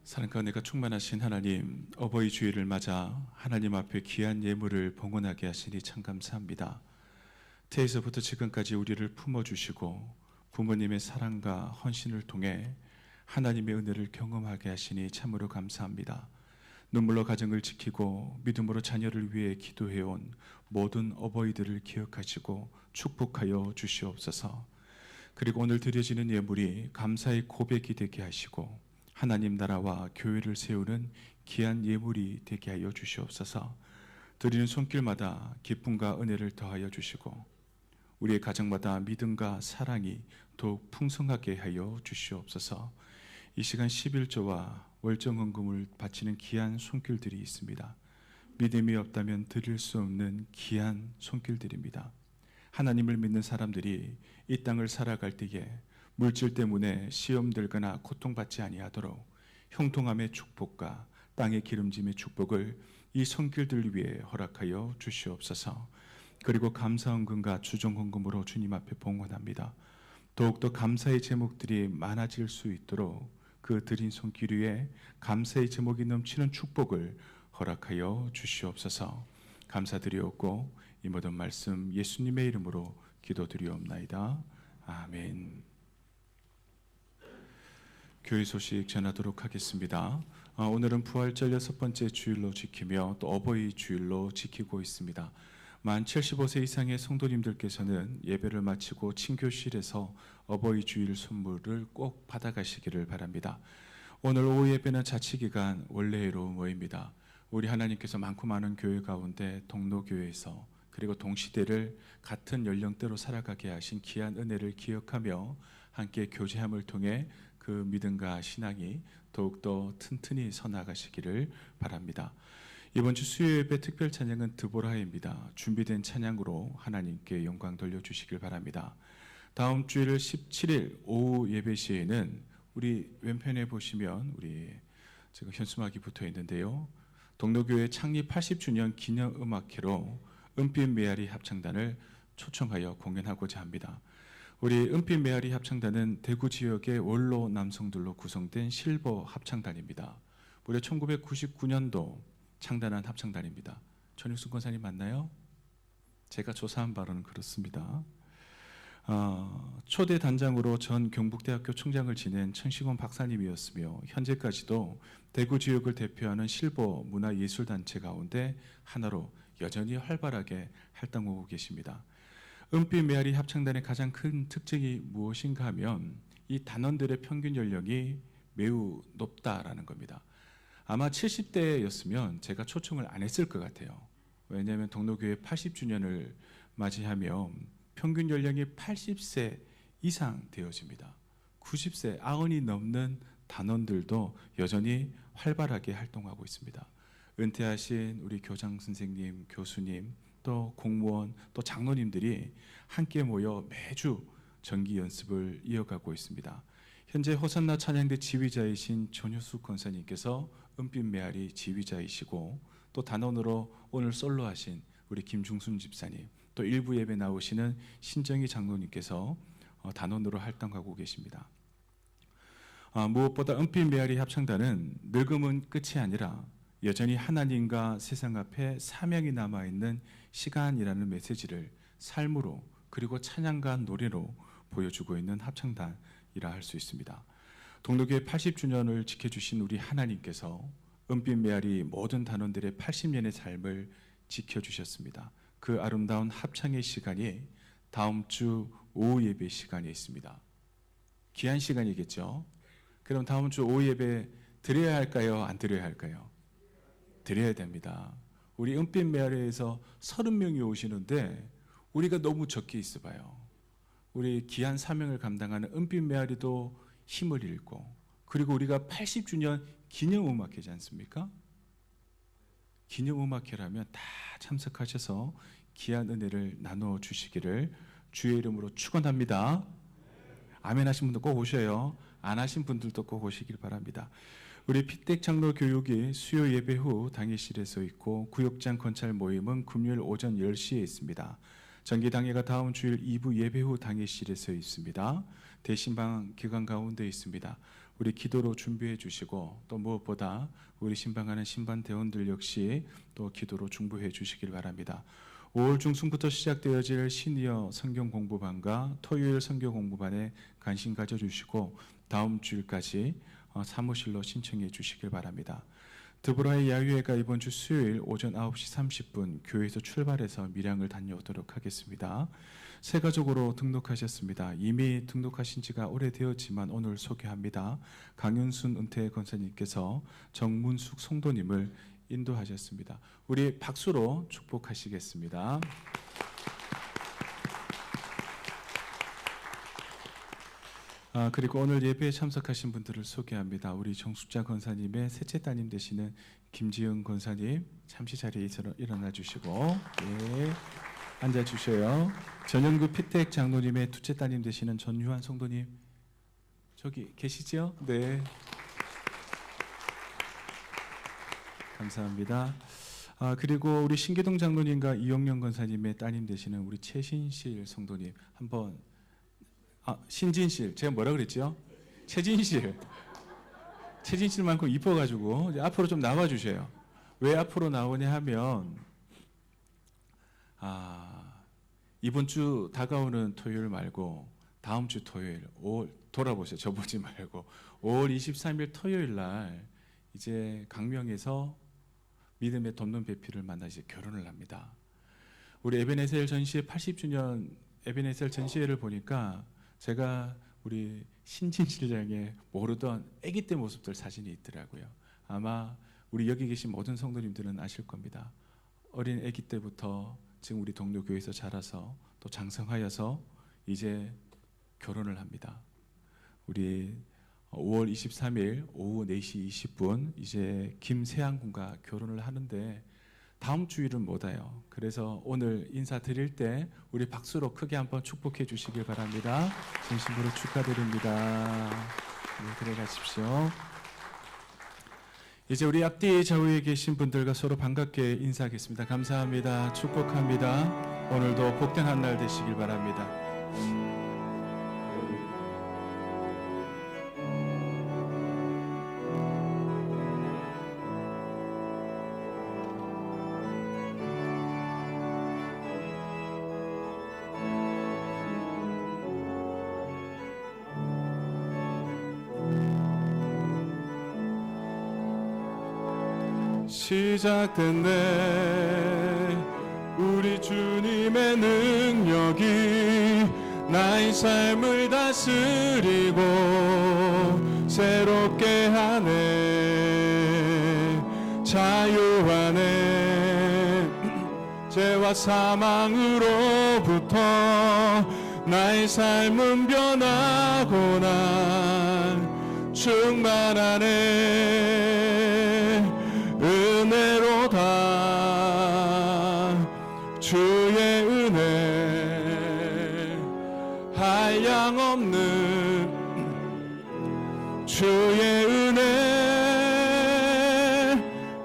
사랑과 은혜가 충만하신 하나님, 어버이 주일을 맞아 하나님 앞에 귀한 예물을 봉헌하게 하시니 참 감사합니다. 태에서부터 지금까지 우리를 품어주시고 부모님의 사랑과 헌신을 통해 하나님의 은혜를 경험하게 하시니 참으로 감사합니다. 눈물로 가정을 지키고 믿음으로 자녀를 위해 기도해온 모든 어버이들을 기억하시고 축복하여 주시옵소서. 그리고 오늘 드려지는 예물이 감사의 고백이 되게 하시고 하나님 나라와 교회를 세우는 귀한 예물이 되게 하여 주시옵소서. 드리는 손길마다 기쁨과 은혜를 더하여 주시고 우리의 가정마다 믿음과 사랑이 더욱 풍성하게 하여 주시옵소서. 이 시간 11조와 월정헌금을 바치는 귀한 손길들이 있습니다. 믿음이 없다면 드릴 수 없는 귀한 손길들입니다. 하나님을 믿는 사람들이 이 땅을 살아갈 때에 물질 때문에 시험 들거나 고통받지 아니하도록 형통함의 축복과 땅의 기름짐의 축복을 이 손길들 위해 허락하여 주시옵소서. 그리고 감사헌금과 주정헌금으로 주님 앞에 봉헌합니다. 더욱더 감사의 제목들이 많아질 수 있도록 그 드린 손길 위에 감사의 제목이 넘치는 축복을 허락하여 주시옵소서. 감사드리옵고 이 모든 말씀 예수님의 이름으로 기도드리옵나이다. 아멘. 교회 소식 전하도록 하겠습니다. 오늘은 부활절 6번째 주일로 지키며 또 어버이 주일로 지키고 있습니다. 만 75세 이상의 성도님들께서는 예배를 마치고 친교실에서 어버이 주일 선물을 꼭 받아가시기를 바랍니다. 오늘 오후 예배는 자치기간 원래로 모입니다. 우리 하나님께서 많고 많은 교회 가운데 동로교회에서 그리고 동시대를 같은 연령대로 살아가게 하신 귀한 은혜를 기억하며 함께 교제함을 통해 그 믿음과 신앙이 더욱더 튼튼히 서나가시기를 바랍니다. 이번 주 수요 예배 특별 찬양은 드보라입니다. 준비된 찬양으로 하나님께 영광 돌려주시길 바랍니다. 다음 주일 17일 오후 예배 시에는 우리 왼편에 보시면 우리 지금 현수막이 붙어 있는데요. 동로교회 창립 80주년 기념 음악회로 은빛 메아리 합창단을 초청하여 공연하고자 합니다. 우리 은빛 메아리 합창단은 대구 지역의 원로 남성들로 구성된 실버 합창단입니다. 무려 1999년도 창단한 합창단입니다. 전익순 권사님 맞나요? 제가 조사한 바로는 그렇습니다. 초대 단장으로 전 경북대학교 총장을 지낸 천식원 박사님이었으며 현재까지도 대구 지역을 대표하는 실버 문화예술단체 가운데 하나로 여전히 활발하게 활동하고 계십니다. 은빛 메아리 합창단의 가장 큰 특징이 무엇인가 하면 이 단원들의 평균 연령이 매우 높다라는 겁니다. 아마 70대였으면 제가 초청을 안 했을 것 같아요. 왜냐하면 동로교회 80주년을 맞이하며 평균 연령이 80세 이상 되어집니다. 90세, 90이 넘는 단원들도 여전히 활발하게 활동하고 있습니다. 은퇴하신 우리 교장 선생님, 교수님, 또 공무원, 또 장로님들이 함께 모여 매주 정기 연습을 이어가고 있습니다. 현재 호산나 찬양대 지휘자이신 전효숙 권사님께서 은빛 메아리 지휘자이시고 또 단원으로 오늘 솔로 하신 우리 김중순 집사님, 또 일부 예배 나오시는 신정희 장로님께서 단원으로 활동하고 계십니다. 무엇보다 은빛 메아리 합창단은 늙음은 끝이 아니라 여전히 하나님과 세상 앞에 사명이 남아있는 시간이라는 메시지를 삶으로 그리고 찬양과 노래로 보여주고 있는 합창단이라 할 수 있습니다. 동로교회 80주년을 지켜주신 우리 하나님께서 은빛 메아리 모든 단원들의 80년의 삶을 지켜주셨습니다. 그 아름다운 합창의 시간이 다음 주 오후 예배 시간에 있습니다. 귀한 시간이겠죠. 그럼 다음 주 오후 예배 드려야 할까요? 안 드려야 할까요? 드려야 됩니다. 우리 은빛 메아리에서 30명이 오시는데 우리가 너무 적게 있어 봐요. 우리 귀한 사명을 감당하는 은빛 메아리도 힘을 잃고, 그리고 우리가 80주년 기념음악회지 않습니까? 기념음악회라면 다 참석하셔서 귀한 은혜를 나누어 주시기를 주의 이름으로 축원합니다. 아멘 하신 분들 꼭 오셔요. 안 하신 분들도 꼭 오시길 바랍니다. 우리 피택 장로 교육이 수요 예배 후 당회실에서 있고 구역장 건찰 모임은 금요일 오전 10시에 있습니다. 정기당회가 다음 주일 2부 예배 후 당회실에서 있습니다. 대신방 기관 가운데 있습니다. 우리 기도로 준비해 주시고 또 무엇보다 우리 신방하는 신반 대원들 역시 또 기도로 중보해 주시길 바랍니다. 5월 중순부터 시작되어질 시니어 성경 공부반과 토요일 성경 공부반에 관심 가져주시고 다음 주일까지 사무실로 신청해 주시길 바랍니다. 드보라의 야유회가 이번 주 수요일 오전 9시 30분 교회에서 출발해서 밀양을 다녀오도록 하겠습니다. 새 가족으로 등록하셨습니다. 이미 등록하신 지가 오래되었지만 오늘 소개합니다. 강윤순 은퇴 권사님께서 정문숙 성도님을 인도하셨습니다. 우리 박수로 축복하시겠습니다. 그리고 오늘 예배에 참석하신 분들을 소개합니다. 우리 정숙자 권사님의 셋째 따님 되시는 김지영 권사님 잠시 자리에 일어나 주시고 앉아 주셔요. 전영구 피택 장로님의 둘째 따님 되시는 전유한 성도님 저기 계시죠? 네. 감사합니다. 그리고 우리 신계동 장로님과 이용영 권사님의 따님 되시는 우리 최신실 성도님 한번 신진실 제가 뭐라 그랬죠? 최진실만큼 이뻐가지고 앞으로 좀 나와 주세요. 왜 앞으로 나오냐 하면 이번 주 다가오는 토요일 말고 다음 주 토요일 5월 돌아보세요. 저 보지 말고 5월 23일 토요일 날 이제 강명에서 믿음의 돕는 배필을 만나 이제 결혼을 합니다. 우리 에베네셀 전시회 80주년 에베네셀 전시회를 보니까 제가 우리 신진실장의 모르던 아기 때 모습들 사진이 있더라고요. 아마 우리 여기 계신 모든 성도님들은 아실 겁니다. 어린 아기 때부터 지금 우리 동료교회에서 자라서 또 장성하여서 이제 결혼을 합니다. 우리 5월 23일 오후 4시 20분 이제 김세양 군과 결혼을 하는데 다음 주일은 못 와요. 그래서 오늘 인사드릴 때 우리 박수로 크게 한번 축복해 주시길 바랍니다. 진심으로 축하드립니다. 네, 들어가십시오. 이제 우리 앞뒤 좌우에 계신 분들과 서로 반갑게 인사하겠습니다. 감사합니다. 축복합니다. 오늘도 복된 한 날 되시길 바랍니다. 시작됐네. 우리 주님의 능력이 나의 삶을 다스리고 새롭게 하네. 자유하네. 죄와 사망으로부터 나의 삶은 변하고 난 충만하네. 은혜로다. 주의 은혜 한량없는 주의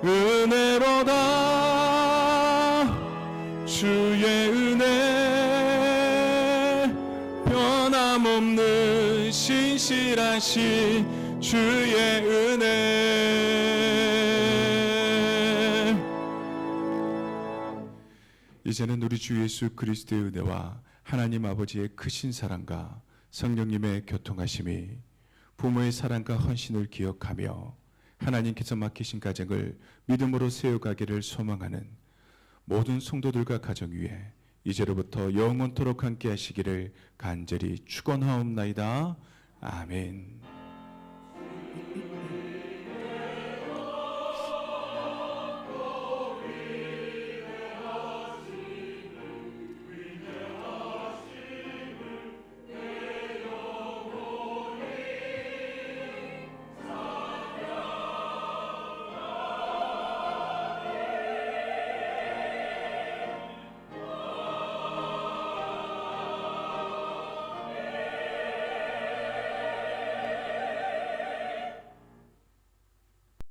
은혜로다. 주의 은혜 변함없는 신실하신 주의 은혜. 이제는 우리 주 예수 그리스도의 은혜와 하나님 아버지의 크신 사랑과 성령님의 교통하심이 부모의 사랑과 헌신을 기억하며 하나님께서 맡기신 가정을 믿음으로 세워가기를 소망하는 모든 성도들과 가정 위에 이제로부터 영원토록 함께 하시기를 간절히 축원하옵나이다. 아멘.